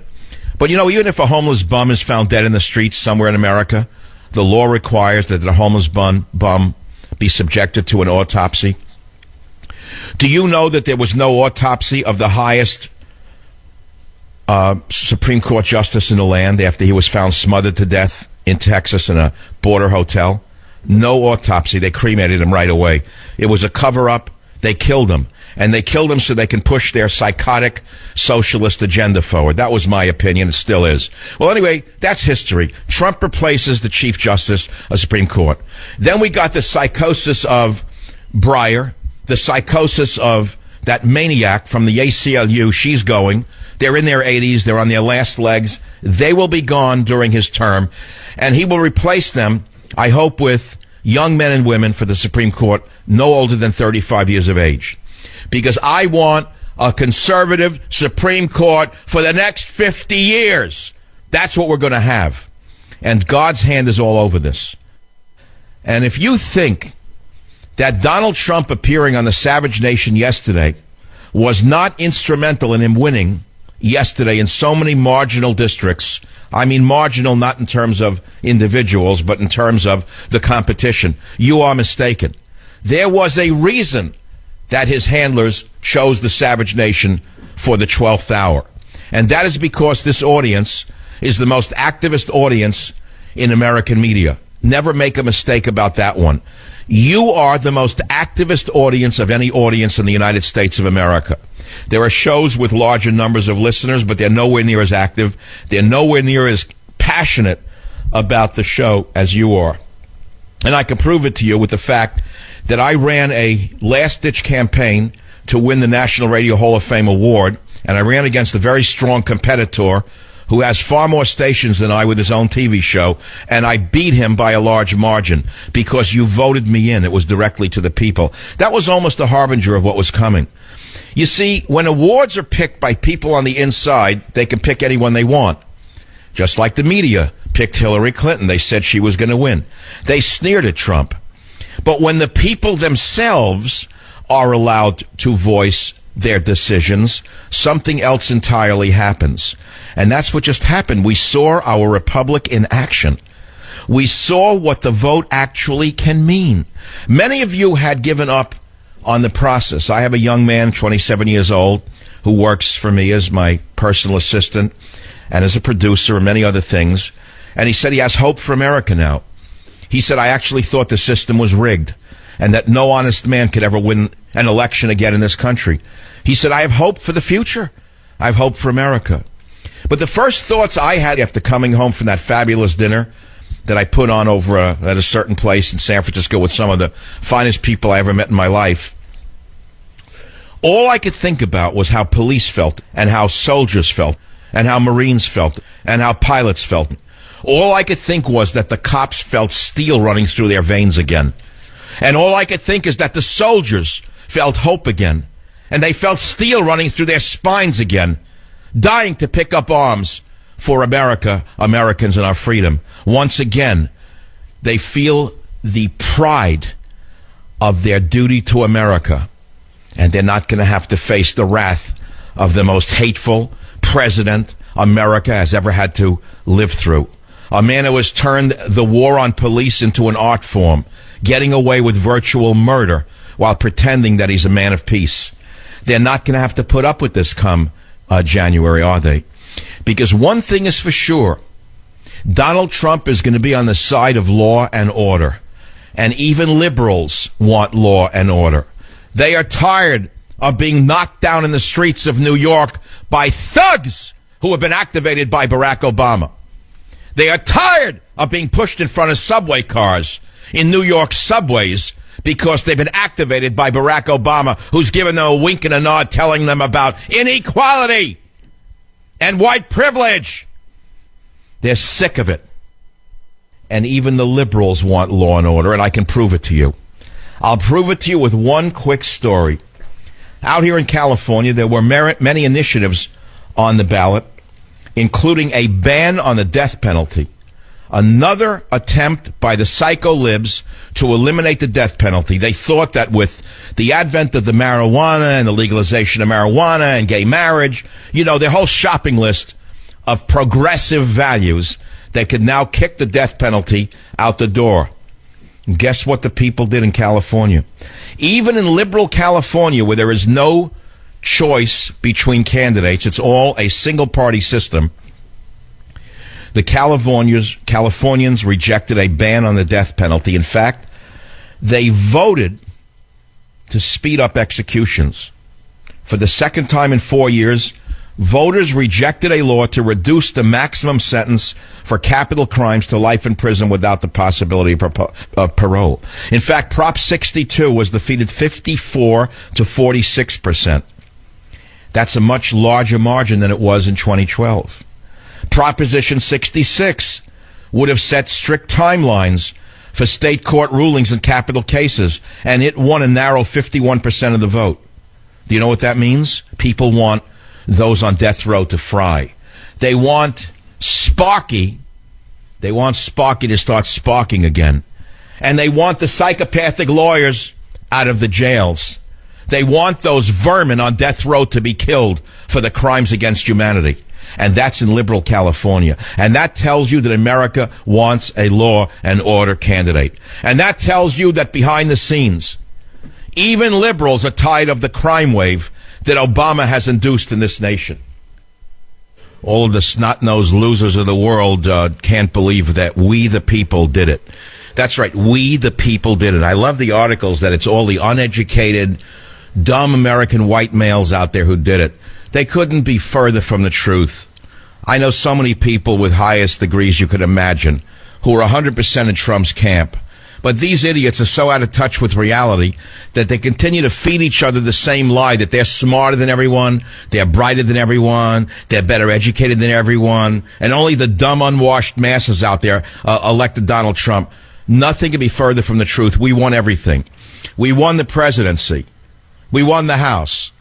But even if a homeless bum is found dead in the streets somewhere in America, the law requires that the homeless bum be subjected to an autopsy. Do you know that there was no autopsy of the highest Supreme Court justice in the land after he was found smothered to death in Texas in a border hotel? No autopsy. They cremated him right away. It was a cover-up. They killed him. And they killed him so they can push their psychotic socialist agenda forward. That was my opinion. It still is. Well, anyway, that's history. Trump replaces the Chief Justice of Supreme Court. Then we got the psychosis of Breyer, the psychosis of that maniac from the ACLU. She's going. They're in their 80s. They're on their last legs. They will be gone during his term, and he will replace them, I hope, with young men and women for the Supreme Court no older than 35 years of age. Because I want a conservative Supreme Court for the next 50 years. That's what we're going to have. And God's hand is all over this. And if you think that Donald Trump appearing on the Savage Nation yesterday was not instrumental in him winning yesterday in so many marginal districts, I mean marginal not in terms of individuals, but in terms of the competition, you are mistaken. There was a reason that his handlers chose the Savage Nation for the 12th hour. And that is because this audience is the most activist audience in American media. Never make a mistake about that one. You are the most activist audience of any audience in the United States of America. There are shows with larger numbers of listeners, but they're nowhere near as active. They're nowhere near as passionate about the show as you are. And I can prove it to you with the fact that I ran a last-ditch campaign to win the National Radio Hall of Fame award, and I ran against a very strong competitor who has far more stations than I with his own TV show, and I beat him by a large margin because you voted me in. It was directly to the people. That was almost a harbinger of what was coming. You see, when awards are picked by people on the inside, they can pick anyone they want. Just like the media picked Hillary Clinton. They said she was going to win. They sneered at Trump. But when the people themselves are allowed to voice their decisions, something else entirely happens. And that's what just happened. We saw our republic in action. We saw what the vote actually can mean. Many of you had given up on the process. I have a young man, 27 years old, who works for me as my personal assistant and as a producer and many other things. And he said he has hope for America now. He said, I actually thought the system was rigged and that no honest man could ever win an election again in this country. He said, I have hope for the future. I have hope for America. But the first thoughts I had after coming home from that fabulous dinner that I put on over at a certain place in San Francisco with some of the finest people I ever met in my life, all I could think about was how police felt and how soldiers felt and how Marines felt and how pilots felt. All I could think was that the cops felt steel running through their veins again. And all I could think is that the soldiers felt hope again. And they felt steel running through their spines again, dying to pick up arms for America, Americans, and our freedom. Once again, they feel the pride of their duty to America, and they're not going to have to face the wrath of the most hateful president America has ever had to live through. A man who has turned the war on police into an art form, getting away with virtual murder while pretending that he's a man of peace. They're not going to have to put up with this come January, are they? Because one thing is for sure, Donald Trump is going to be on the side of law and order. And even liberals want law and order. They are tired of being knocked down in the streets of New York by thugs who have been activated by Barack Obama. They are tired of being pushed in front of subway cars in New York subways because they've been activated by Barack Obama, who's given them a wink and a nod telling them about inequality and white privilege. They're sick of it. And even the liberals want law and order, and I can prove it to you. I'll prove it to you with one quick story. Out here in California, there were many initiatives on the ballot, including a ban on the death penalty. Another attempt by the psycho libs to eliminate the death penalty. They thought that with the advent of the marijuana and the legalization of marijuana and gay marriage, their whole shopping list of progressive values, they could now kick the death penalty out the door. And guess what the people did in California? Even in liberal California, where there is no choice between candidates, it's all a single-party system, the Californians rejected a ban on the death penalty. In fact, they voted to speed up executions. For the second time in 4 years, voters rejected a law to reduce the maximum sentence for capital crimes to life in prison without the possibility of parole. In fact, Prop 62 was defeated 54 to 46%. That's a much larger margin than it was in 2012. Proposition 66 would have set strict timelines for state court rulings in capital cases, and it won a narrow 51% of the vote. Do you know what that means? People want those on death row to fry. They want Sparky to start sparking again. And they want the psychopathic lawyers out of the jails. They want those vermin on death row to be killed for the crimes against humanity. And that's in liberal California. And that tells you that America wants a law and order candidate. And that tells you that behind the scenes, even liberals are tired of the crime wave that Obama has induced in this nation. All of the snot-nosed losers of the world can't believe that we, the people, did it. That's right, we, the people, did it. I love the articles that it's all the uneducated, dumb American white males out there who did it. They couldn't be further from the truth. I know so many people with highest degrees you could imagine who are 100% in Trump's camp. But these idiots are so out of touch with reality that they continue to feed each other the same lie that they're smarter than everyone, they're brighter than everyone, they're better educated than everyone, and only the dumb, unwashed masses out there elected Donald Trump. Nothing can be further from the truth. We won everything. We won the presidency. We won the House.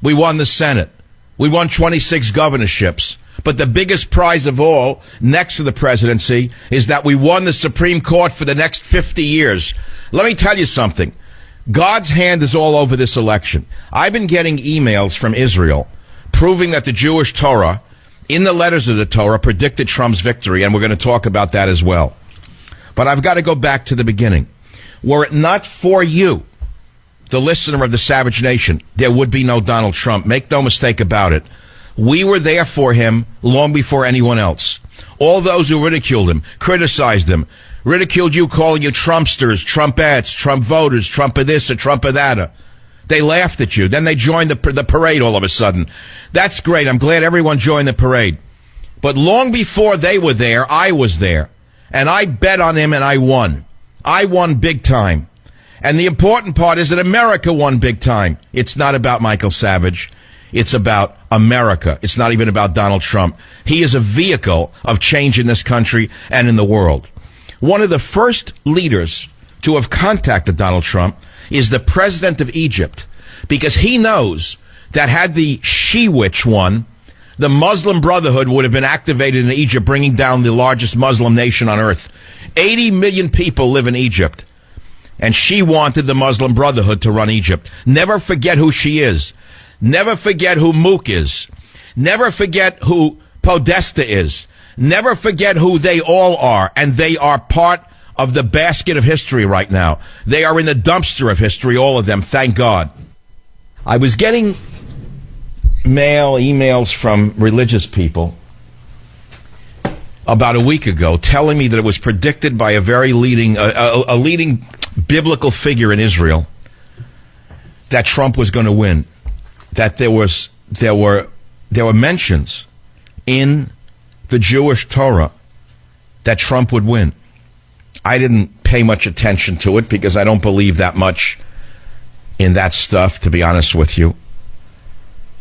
We won the Senate. We won 26 governorships. But the biggest prize of all, next to the presidency, is that we won the Supreme Court for the next 50 years. Let me tell you something. God's hand is all over this election. I've been getting emails from Israel proving that the Jewish Torah, in the letters of the Torah, predicted Trump's victory, and we're going to talk about that as well. But I've got to go back to the beginning. Were it not for you, the listener of the Savage Nation, there would be no Donald Trump. Make no mistake about it. We were there for him long before anyone else. All those who ridiculed him, criticized him, ridiculed you, calling you Trumpsters, Trumpettes, Trump voters, Trump of this or Trump of that. They laughed at you. Then they joined the parade all of a sudden. That's great. I'm glad everyone joined the parade. But long before they were there, I was there. And I bet on him and I won. I won big time. And the important part is that America won big time. It's not about Michael Savage. It's about America. It's not even about Donald Trump. He is a vehicle of change in this country and in the world. One of the first leaders to have contacted Donald Trump is the president of Egypt, because he knows that had the she-witch won, the Muslim Brotherhood would have been activated in Egypt, bringing down the largest Muslim nation on earth. 80 million people live in Egypt, and she wanted the Muslim Brotherhood to run Egypt. Never forget who she is. Never forget who Mook is. Never forget who Podesta is. Never forget who they all are, and they are part of the basket of history right now. They are in the dumpster of history, all of them, thank God. I was getting emails from religious people about a week ago telling me that it was predicted by a very leading biblical figure in Israel that Trump was going to win. That there were mentions in the Jewish Torah that Trump would win. I didn't pay much attention to it because I don't believe that much in that stuff, to be honest with you.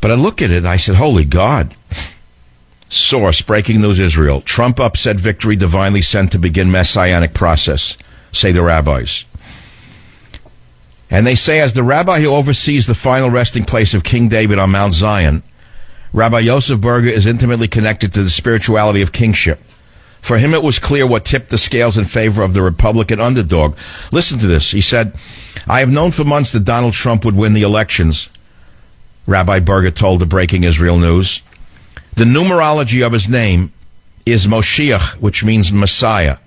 But I look at it and I said, holy God. Source, Breaking News Israel. Trump upset victory divinely sent to begin messianic process, say the rabbis. And they say, as the rabbi who oversees the final resting place of King David on Mount Zion, Rabbi Yosef Berger is intimately connected to the spirituality of kingship. For him, it was clear what tipped the scales in favor of the Republican underdog. Listen to this. He said, I have known for months that Donald Trump would win the elections, Rabbi Berger told the Breaking Israel News. The numerology of his name is Moshiach, which means Messiah.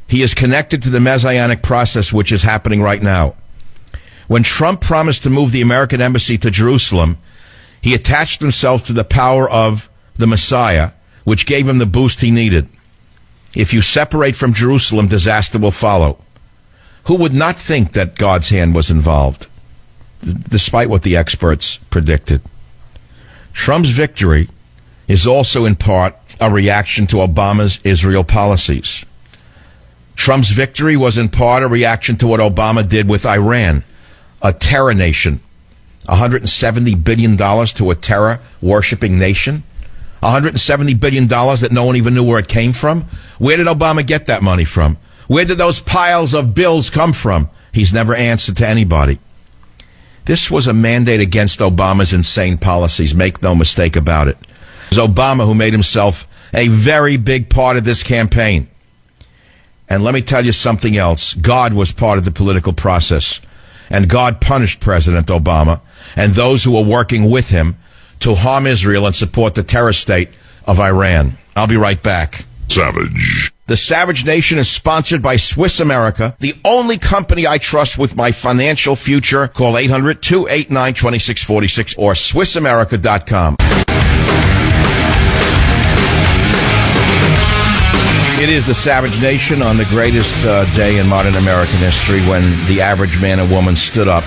He is connected to the messianic process which is happening right now. When Trump promised to move the American embassy to Jerusalem, he attached himself to the power of the Messiah, which gave him the boost he needed. If you separate from Jerusalem, disaster will follow. Who would not think that God's hand was involved, despite what the experts predicted? Trump's victory is also in part a reaction to Obama's Israel policies. Trump's victory was in part a reaction to what Obama did with Iran, a terror nation. $170 billion to a terror-worshipping nation? $170 billion that no one even knew where it came from? Where did Obama get that money from? Where did those piles of bills come from? He's never answered to anybody. This was a mandate against Obama's insane policies, make no mistake about it. It was Obama who made himself a very big part of this campaign. And let me tell you something else. God was part of the political process. And God punished President Obama and those who were working with him to harm Israel and support the terror state of Iran. I'll be right back. Savage. The Savage Nation is sponsored by Swiss America, the only company I trust with my financial future. Call 800-289-2646 or SwissAmerica.com. It is the Savage Nation on the greatest day in modern American history, when the average man and woman stood up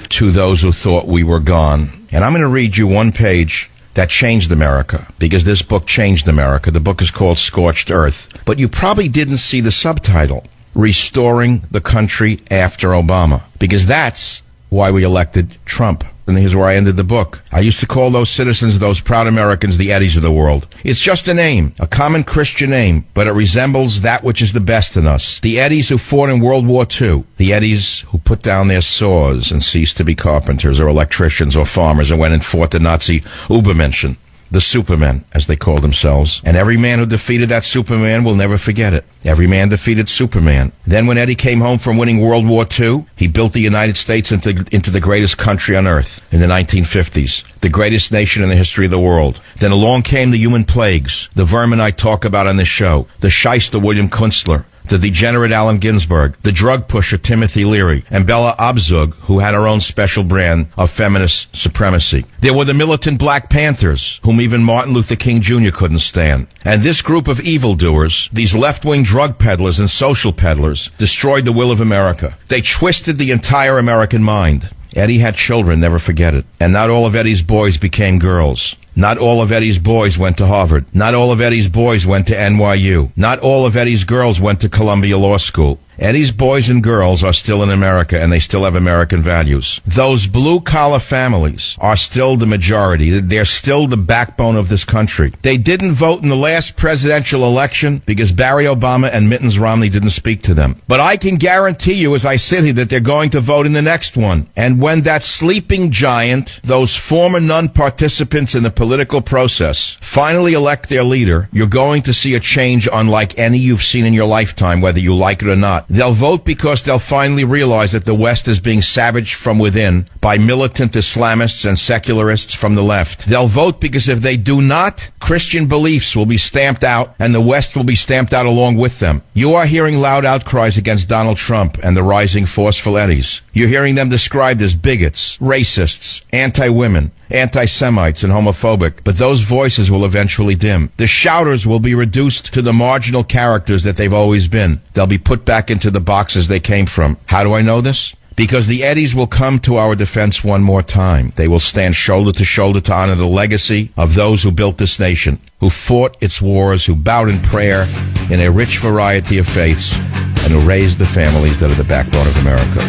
to those who thought we were gone. And I'm going to read you one page that changed America, because this book changed America. The book is called Scorched Earth. But you probably didn't see the subtitle, Restoring the Country After Obama, because that's why we elected Trump. And here's where I ended the book. I used to call those citizens, those proud Americans, the Eddies of the world. It's just a name, a common Christian name, but it resembles that which is the best in us. The Eddies who fought in World War II. The Eddies who put down their saws and ceased to be carpenters or electricians or farmers and went and fought the Nazi Übermenschen. The Supermen, as they call themselves. And every man who defeated that Superman will never forget it. Every man defeated Superman. Then when Eddie came home from winning World War II, he built the United States into the greatest country on earth in the 1950s. The greatest nation in the history of the world. Then along came the human plagues, the vermin I talk about on this show, the shyster William Kunstler, the degenerate Allen Ginsberg, the drug pusher Timothy Leary, and Bella Abzug, who had her own special brand of feminist supremacy. There were the militant Black Panthers, whom even Martin Luther King Jr. couldn't stand. And this group of evildoers, these left-wing drug peddlers and social peddlers, destroyed the will of America. They twisted the entire American mind. Eddie had children, never forget it. And not all of Eddie's boys became girls. Not all of Eddie's boys went to Harvard. Not all of Eddie's boys went to NYU. Not all of Eddie's girls went to Columbia Law School. Eddie's boys and girls are still in America, and they still have American values. Those blue-collar families are still the majority. They're still the backbone of this country. They didn't vote in the last presidential election because Barry Obama and Mittens Romney didn't speak to them. But I can guarantee you, as I sit here, that they're going to vote in the next one. And when that sleeping giant, those former non-participants in the political process, finally elect their leader, you're going to see a change unlike any you've seen in your lifetime, whether you like it or not. They'll vote because they'll finally realize that the West is being savaged from within by militant Islamists and secularists from the left. They'll vote because if they do not, Christian beliefs will be stamped out and the West will be stamped out along with them. You are hearing loud outcries against Donald Trump and the rising forceful Eddies. You're hearing them described as bigots, racists, anti-women, anti-Semites, and homophobic, but those voices will eventually dim. The shouters will be reduced to the marginal characters that they've always been. They'll be put back into the boxes they came from. How do I know this? Because the Eddies will come to our defense one more time. They will stand shoulder to shoulder to honor the legacy of those who built this nation, who fought its wars, who bowed in prayer in a rich variety of faiths, and who raised the families that are the backbone of America.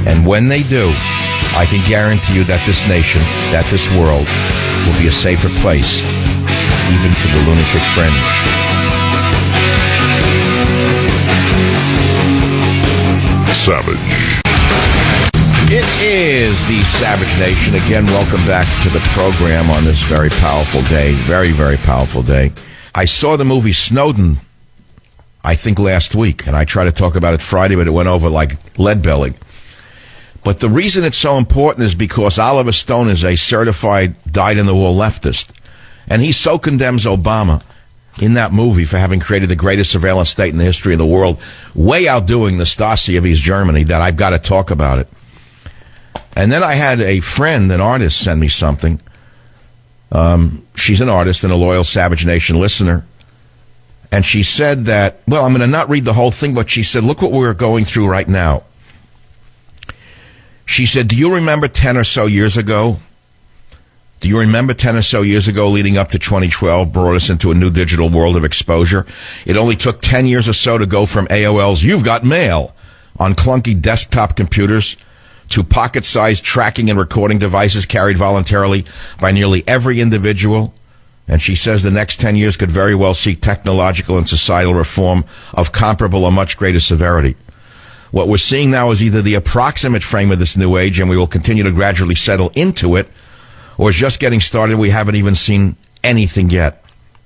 And when they do, I can guarantee you that this nation, that this world, will be a safer place, even to the lunatic fringe. Savage. It is the Savage Nation. Again, welcome back to the program on this very powerful day. Very, very powerful day. I saw the movie Snowden, I think last week, and I tried to talk about it Friday, but it went over like lead belly. But the reason it's so important is because Oliver Stone is a certified dyed-in-the-wool leftist. And he so condemns Obama in that movie for having created the greatest surveillance state in the history of the world, way outdoing the Stasi of East Germany, that I've got to talk about it. And then I had a friend, an artist, send me something. She's an artist and a loyal Savage Nation listener. And she said that, well, I'm going to not read the whole thing, but she said, look what we're going through right now. She said, do you remember 10 or so years ago, Do you remember 10 or so years ago, leading up to 2012, brought us into a new digital world of exposure? It only took 10 years or so to go from AOL's "You've Got Mail" on clunky desktop computers to pocket-sized tracking and recording devices carried voluntarily by nearly every individual. And she says the next 10 years could very well see technological and societal reform of comparable or much greater severity. What we're seeing now is either the approximate frame of this new age, and we will continue to gradually settle into it, or it's just getting started. We haven't even seen anything yet.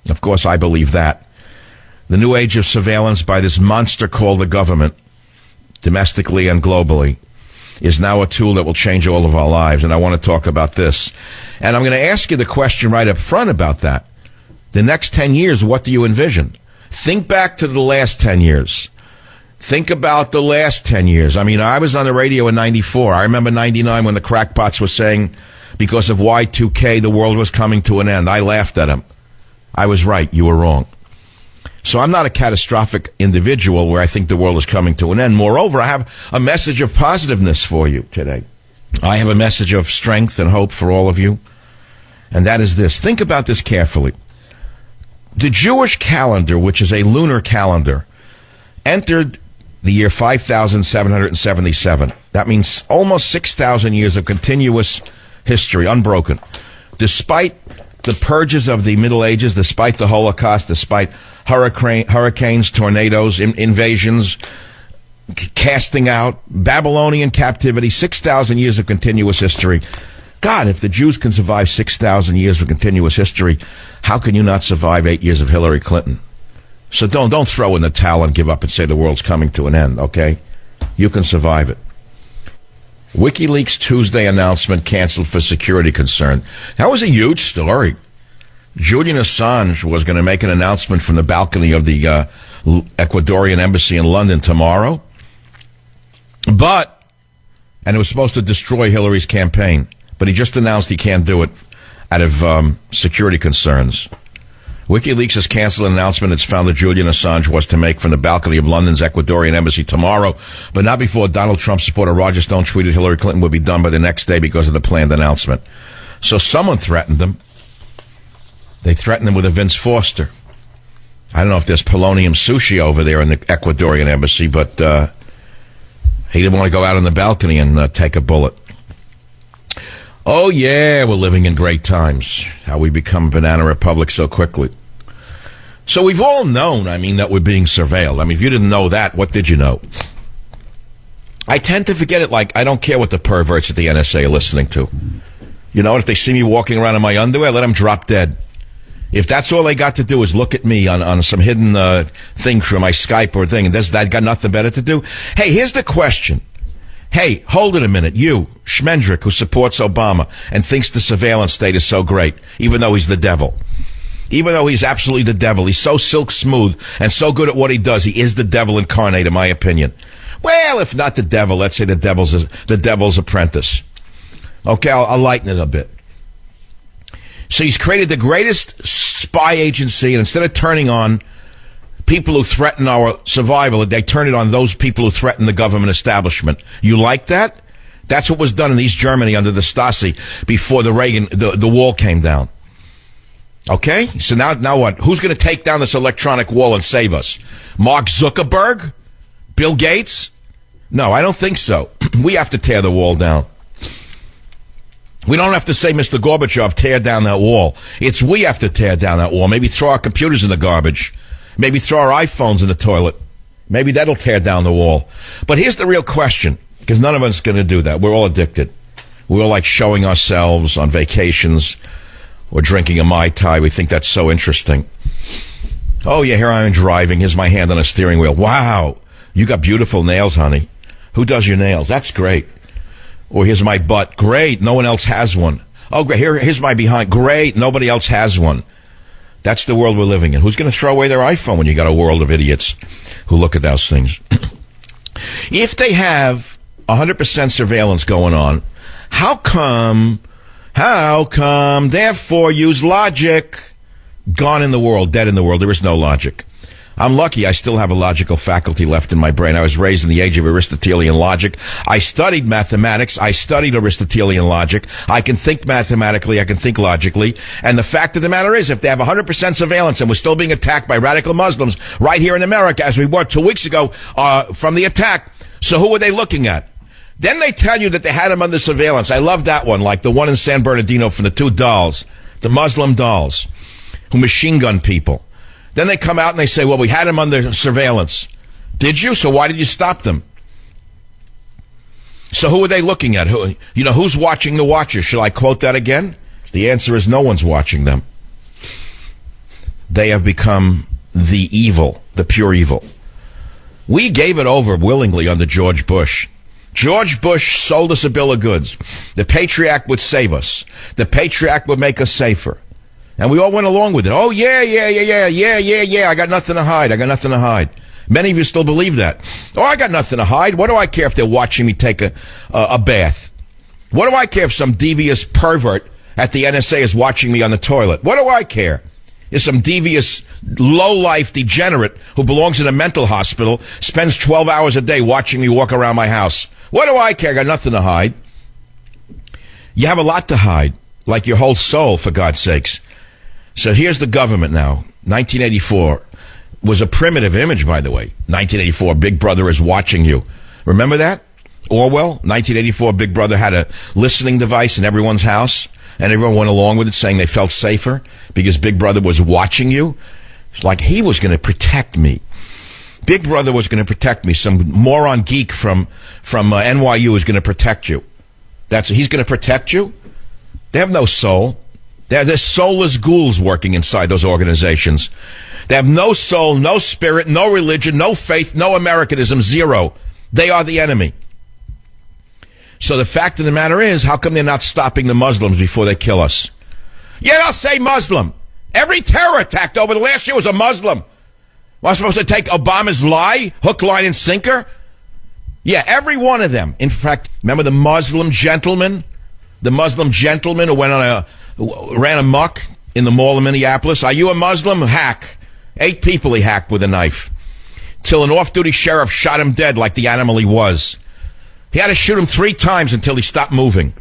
Of course, I believe that. The new age of surveillance by this monster called the government, domestically and globally, is now a tool that will change all of our lives, and I want to talk about this. And I'm going to ask you the question right up front about that. The next 10 years, what do you envision? Think back to the last 10 years. Think about the last 10 years. I mean, I was on the radio in 94. I remember 99 when the crackpots were saying because of Y2K, the world was coming to an end. I laughed at them. I was right. You were wrong. So I'm not a catastrophic individual where I think the world is coming to an end. Moreover, I have a message of positiveness for you today. I have a message of strength and hope for all of you. And that is this. Think about this carefully. The Jewish calendar, which is a lunar calendar, entered the year 5,777. That means almost 6,000 years of continuous history, unbroken. Despite the purges of the Middle Ages, despite the Holocaust, despite hurricanes, tornadoes, invasions, casting out, Babylonian captivity, 6,000 years of continuous history. God, if the Jews can survive 6,000 years of continuous history, how can you not survive 8 years of Hillary Clinton? So don't throw in the towel and give up and say the world's coming to an end, okay? You can survive it. WikiLeaks Tuesday announcement canceled for security concern. That was a huge story. Julian Assange was going to make an announcement from the balcony of the Ecuadorian embassy in London tomorrow. And it was supposed to destroy Hillary's campaign. But he just announced he can't do it out of security concerns. WikiLeaks has canceled an announcement it's found that Julian Assange was to make from the balcony of London's Ecuadorian embassy tomorrow, but not before Donald Trump supporter Roger Stone tweeted Hillary Clinton would be done by the next day because of the planned announcement. So someone threatened them. They threatened him with a Vince Foster. I don't know if there's polonium sushi over there in the Ecuadorian embassy, but he didn't want to go out on the balcony and take a bullet. Oh, yeah, we're living in great times. How we become a banana republic so quickly. So we've all known, that we're being surveilled. If you didn't know that, what did you know? I tend to forget it like I don't care what the perverts at the NSA are listening to. You know, if they see me walking around in my underwear, let them drop dead. If that's all they got to do is look at me on some hidden thing from my Skype or thing, and that got nothing better to do. Hey, here's the question. Hey, hold it a minute. You, Schmendrick, who supports Obama and thinks the surveillance state is so great, even though he's the devil. Even though he's absolutely the devil. He's so silk smooth and so good at what he does. He is the devil incarnate, in my opinion. Well, if not the devil, let's say the devil's apprentice. Okay, I'll lighten it a bit. So he's created the greatest spy agency, and instead of turning on people who threaten our survival, they turn it on those people who threaten the government establishment. You like that? That's what was done in East Germany under the Stasi before the wall came down. Okay? So now what? Who's going to take down this electronic wall and save us? Mark Zuckerberg? Bill Gates? No, I don't think so. We have to tear the wall down. We don't have to say, Mr. Gorbachev, tear down that wall. It's we have to tear down that wall. Maybe throw our computers in the garbage. Maybe throw our iPhones in the toilet. Maybe that'll tear down the wall. But here's the real question, because none of us is going to do that. We're all addicted. We're all like showing ourselves on vacations or drinking a Mai Tai. We think that's so interesting. Oh, yeah, here I am driving. Here's my hand on a steering wheel. Wow, you got beautiful nails, honey. Who does your nails? That's great. Or here's my butt. Great, no one else has one. Oh, great, here's my behind. Great, nobody else has one. That's the world we're living in. Who's going to throw away their iPhone when you got a world of idiots who look at those things? If they have 100% surveillance going on, how come, therefore use logic, gone in the world, dead in the world. There is no logic. I'm lucky I still have a logical faculty left in my brain. I was raised in the age of Aristotelian logic. I studied mathematics. I studied Aristotelian logic. I can think mathematically. I can think logically. And the fact of the matter is, if they have 100% surveillance and we're still being attacked by radical Muslims right here in America, as we were 2 weeks ago from the attack, so who are they looking at? Then they tell you that they had them under surveillance. I love that one, like the one in San Bernardino from the 2 dolls, the Muslim dolls, who machine gun people. Then they come out and they say, well, we had them under surveillance. Did you? So why did you stop them? So who are they looking at? Who's watching the watchers? Shall I quote that again? The answer is no one's watching them. They have become the evil, the pure evil. We gave it over willingly under George Bush. George Bush sold us a bill of goods. The Patriot Act would save us. The Patriot Act would make us safer. And we all went along with it. Oh, yeah, I got nothing to hide. Many of you still believe that. Oh, I got nothing to hide. What do I care if they're watching me take a bath? What do I care if some devious pervert at the NSA is watching me on the toilet? What do I care? If some devious, low-life degenerate who belongs in a mental hospital spends 12 hours a day watching me walk around my house. What do I care? I got nothing to hide. You have a lot to hide, like your whole soul, for God's sakes. So here's the government now. 1984 was a primitive image, by the way. 1984, Big Brother is watching you. Remember that? Orwell, 1984, Big Brother had a listening device in everyone's house, and everyone went along with it, saying they felt safer because Big Brother was watching you. It's like he was going to protect me. Big Brother was going to protect me. Some moron geek from NYU is going to protect you. He's going to protect you? They have no soul. They're soulless ghouls working inside those organizations. They have no soul, no spirit, no religion, no faith, no Americanism, zero. They are the enemy. So the fact of the matter is, how come they're not stopping the Muslims before they kill us? Yeah, I'll say Muslim. Every terror attack over the last year was a Muslim. Was I supposed to take Obama's lie, hook, line, and sinker? Yeah, every one of them. In fact, remember the Muslim gentleman? The Muslim gentleman who ran amok in the mall of Minneapolis. Are you a Muslim? Hack. 8 people he hacked with a knife. Till an off-duty sheriff shot him dead like the animal he was. He had to shoot him 3 times until he stopped moving.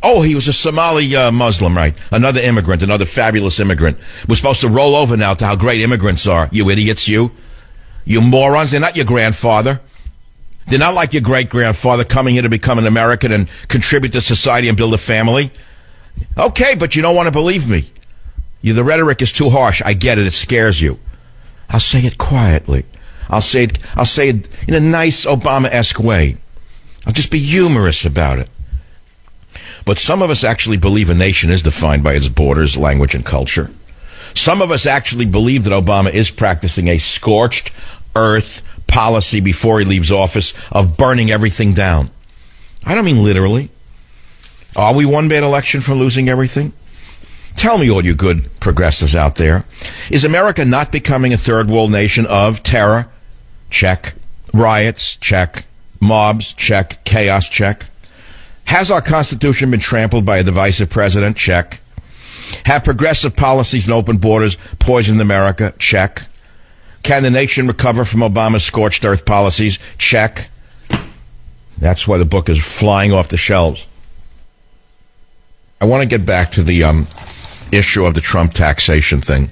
Oh, he was a Somali Muslim, right? Another immigrant, another fabulous immigrant. We're supposed to roll over now to how great immigrants are. You idiots, you. You morons. They're not your grandfather. They're not like your great-grandfather coming here to become an American and contribute to society and build a family. Okay, but you don't want to believe me. The rhetoric is too harsh. I get it. It scares you. I'll say it quietly. I'll say it in a nice Obama-esque way. I'll just be humorous about it. But some of us actually believe a nation is defined by its borders, language, and culture. Some of us actually believe that Obama is practicing a scorched earth policy before he leaves office of burning everything down. I don't mean literally. Are we one bad election for losing everything? Tell me, all you good progressives out there, is America not becoming a third world nation of terror? Check. Riots? Check. Mobs? Check. Chaos? Check. Has our Constitution been trampled by a divisive president? Check. Have progressive policies and open borders poisoned America? Check. Can the nation recover from Obama's scorched earth policies? Check. That's why the book is flying off the shelves. I want to get back to the issue of the Trump taxation thing.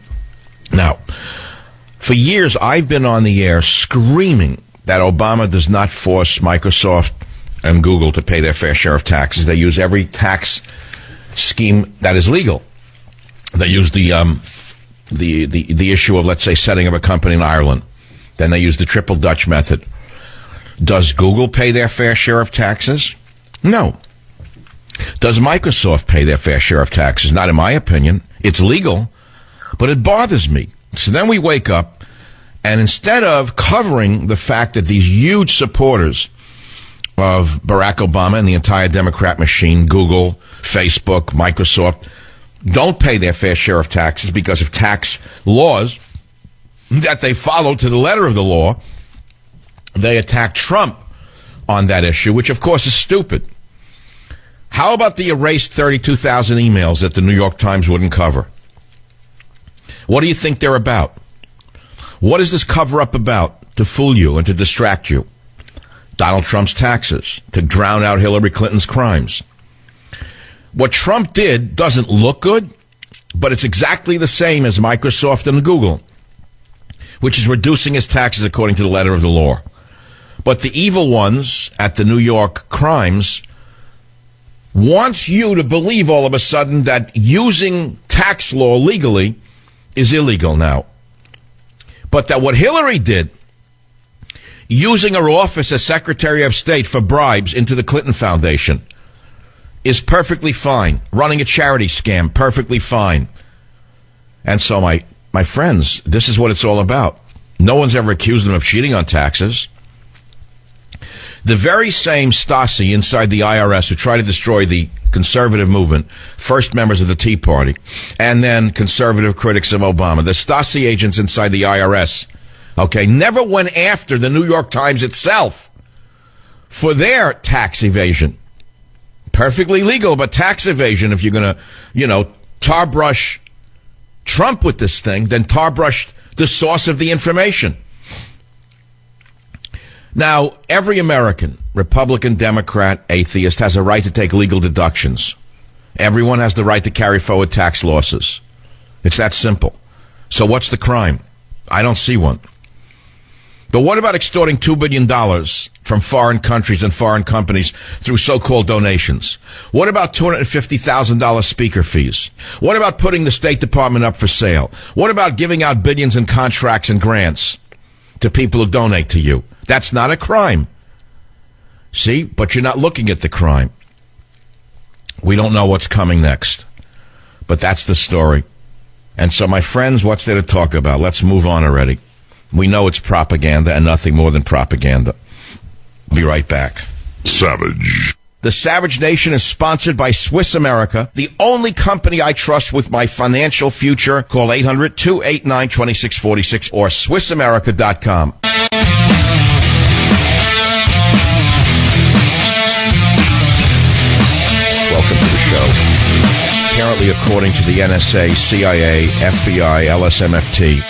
Now, for years I've been on the air screaming that Obama does not force Microsoft and Google to pay their fair share of taxes. They use every tax scheme that is legal. They use the issue of, let's say, setting up a company in Ireland. Then they use the triple Dutch method. Does Google pay their fair share of taxes? No. Does Microsoft pay their fair share of taxes? Not in my opinion. It's legal, but it bothers me. So then we wake up, and instead of covering the fact that these huge supporters of Barack Obama and the entire Democrat machine, Google, Facebook, Microsoft, don't pay their fair share of taxes because of tax laws that they follow to the letter of the law, they attack Trump on that issue, which of course is stupid. How about the erased 32,000 emails that the New York Times wouldn't cover? What do you think they're about? What is this cover-up about? To fool you and to distract you. Donald Trump's taxes, to drown out Hillary Clinton's crimes. What Trump did doesn't look good, but it's exactly the same as Microsoft and Google, which is reducing his taxes according to the letter of the law. But the evil ones at the New York crimes wants you to believe all of a sudden that using tax law legally is illegal now. But that what Hillary did, using her office as Secretary of State for bribes into the Clinton Foundation, is perfectly fine. Running a charity scam, perfectly fine. And so, my friends, this is what it's all about. No one's ever accused them of cheating on taxes. The very same Stasi inside the IRS who tried to destroy the conservative movement, first members of the Tea Party, and then conservative critics of Obama, the Stasi agents inside the IRS, okay, never went after the New York Times itself for their tax evasion. Perfectly legal, but tax evasion, if you're going to, tar brush Trump with this thing, then tar brush the source of the information. Now, every American, Republican, Democrat, atheist, has a right to take legal deductions. Everyone has the right to carry forward tax losses. It's that simple. So what's the crime? I don't see one. But what about extorting $2 billion from foreign countries and foreign companies through so-called donations? What about $250,000 speaker fees? What about putting the State Department up for sale? What about giving out billions in contracts and grants to people who donate to you? That's not a crime. See? But you're not looking at the crime. We don't know what's coming next. But that's the story. And so, my friends, what's there to talk about? Let's move on already. We know it's propaganda and nothing more than propaganda. Be right back. Savage. The Savage Nation is sponsored by Swiss America, the only company I trust with my financial future. Call 800-289-2646 or SwissAmerica.com. Welcome to the show. Apparently, according to the NSA, CIA, FBI, LSMFT,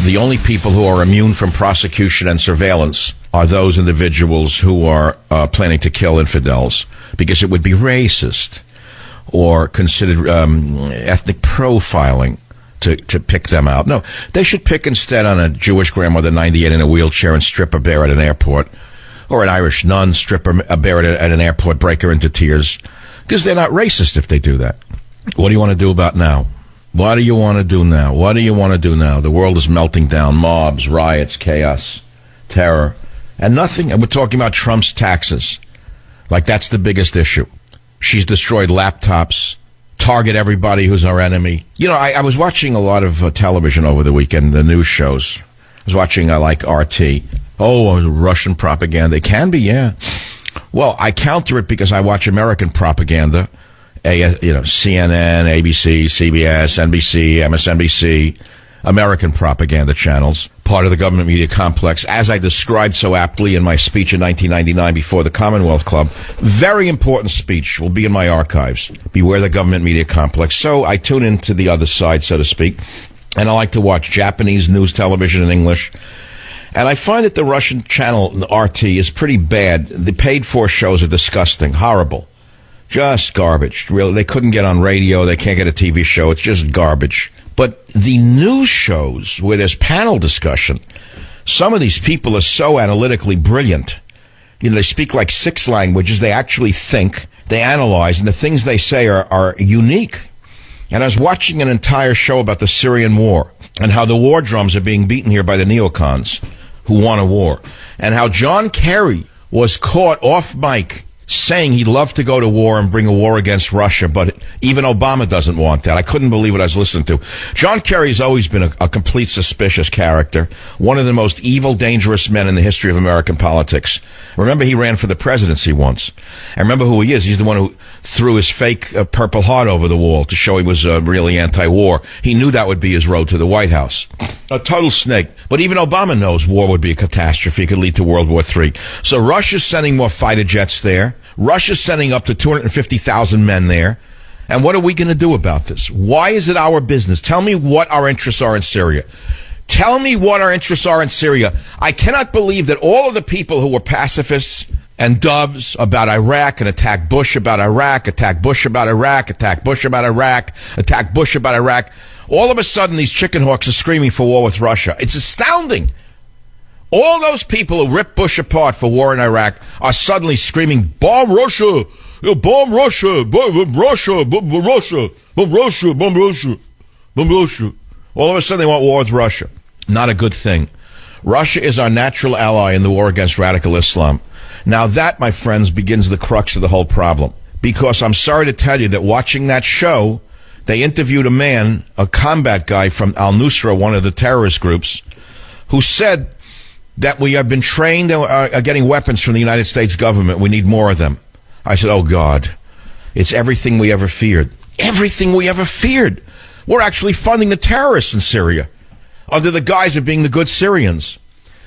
the only people who are immune from prosecution and surveillance are those individuals who are planning to kill infidels, because it would be racist or considered ethnic profiling to pick them out. No, they should pick instead on a Jewish grandmother, 98, in a wheelchair and strip a bear at an airport, or an Irish nun, strip a bear at an airport, break her into tears, because they're not racist if they do that. What do you want to do about now? What do you want to do now? What do you want to do now? The world is melting down. Mobs, riots, chaos, terror, and nothing. And we're talking about Trump's taxes. Like that's the biggest issue. She's destroyed laptops, target everybody who's our enemy. You know, I was watching a lot of television over the weekend, the news shows. I was watching, like, RT. Oh, Russian propaganda. It can be, yeah. Well, I counter it because I watch American propaganda. CNN, ABC, CBS, NBC, MSNBC, American propaganda channels, part of the government media complex, as I described so aptly in my speech in 1999 before the Commonwealth Club. Very important speech, will be in my archives. Beware the government media complex. So I tune into the other side, so to speak, and I like to watch Japanese news television in English. And I find that the Russian channel, RT, is pretty bad. The paid-for shows are disgusting, horrible. Just garbage. Really, they couldn't get on radio. They can't get a TV show. It's just garbage. But the news shows where there's panel discussion, some of these people are so analytically brilliant. You know, they speak like 6 languages. They actually think, they analyze, and the things they say are unique. And I was watching an entire show about the Syrian war and how the war drums are being beaten here by the neocons who want a war, and how John Kerry was caught off mic saying he'd love to go to war and bring a war against Russia, but even Obama doesn't want that. I couldn't believe what I was listening to. John Kerry's always been a complete suspicious character, one of the most evil, dangerous men in the history of American politics. Remember, he ran for the presidency once. I remember who he is. He's the one who threw his fake Purple Heart over the wall to show he was really anti-war. He knew that would be his road to the White House. A total snake. But even Obama knows war would be a catastrophe. It could lead to World War III. So Russia's sending more fighter jets there. Russia's sending up to 250,000 men there. And what are we going to do about this? Why is it our business? Tell me what our interests are in Syria. Tell me what our interests are in Syria. I cannot believe that all of the people who were pacifists and doves about Iraq and attack Bush about Iraq, attack Bush about Iraq, attack Bush about Iraq, attack Bush about Iraq, all of a sudden these chicken hawks are screaming for war with Russia. It's astounding. All those people who ripped Bush apart for war in Iraq are suddenly screaming, bomb Russia, bomb Russia, bomb Russia, bomb Russia, bomb Russia, bomb Russia, bomb Russia. All of a sudden they want war with Russia. Not a good thing. Russia is our natural ally in the war against radical Islam. Now that, my friends, begins the crux of the whole problem. Because I'm sorry to tell you that watching that show, they interviewed a man, a combat guy from al-Nusra, one of the terrorist groups, who said that we have been trained and are getting weapons from the United States government. We need more of them. I said, oh, God, it's everything we ever feared. Everything we ever feared. We're actually funding the terrorists in Syria under the guise of being the good Syrians.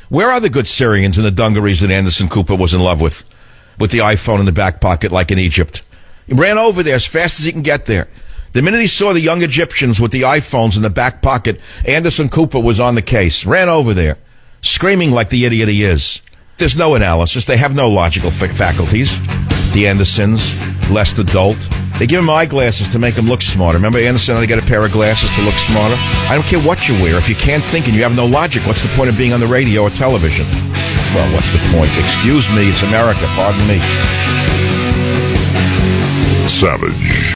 Where are the good Syrians and the dungarees that Anderson Cooper was in love with the iPhone in the back pocket like in Egypt? He ran over there as fast as he can get there. The minute he saw the young Egyptians with the iPhones in the back pocket, Anderson Cooper was on the case, ran over there, screaming like the idiot he is. There's no analysis. They have no logical faculties. The Andersons, less adult. They give him eyeglasses to make him look smarter. Remember Anderson had to get a pair of glasses to look smarter? I don't care what you wear. If you can't think and you have no logic, what's the point of being on the radio or television? Well, what's the point? Excuse me, it's America. Pardon me. Savage.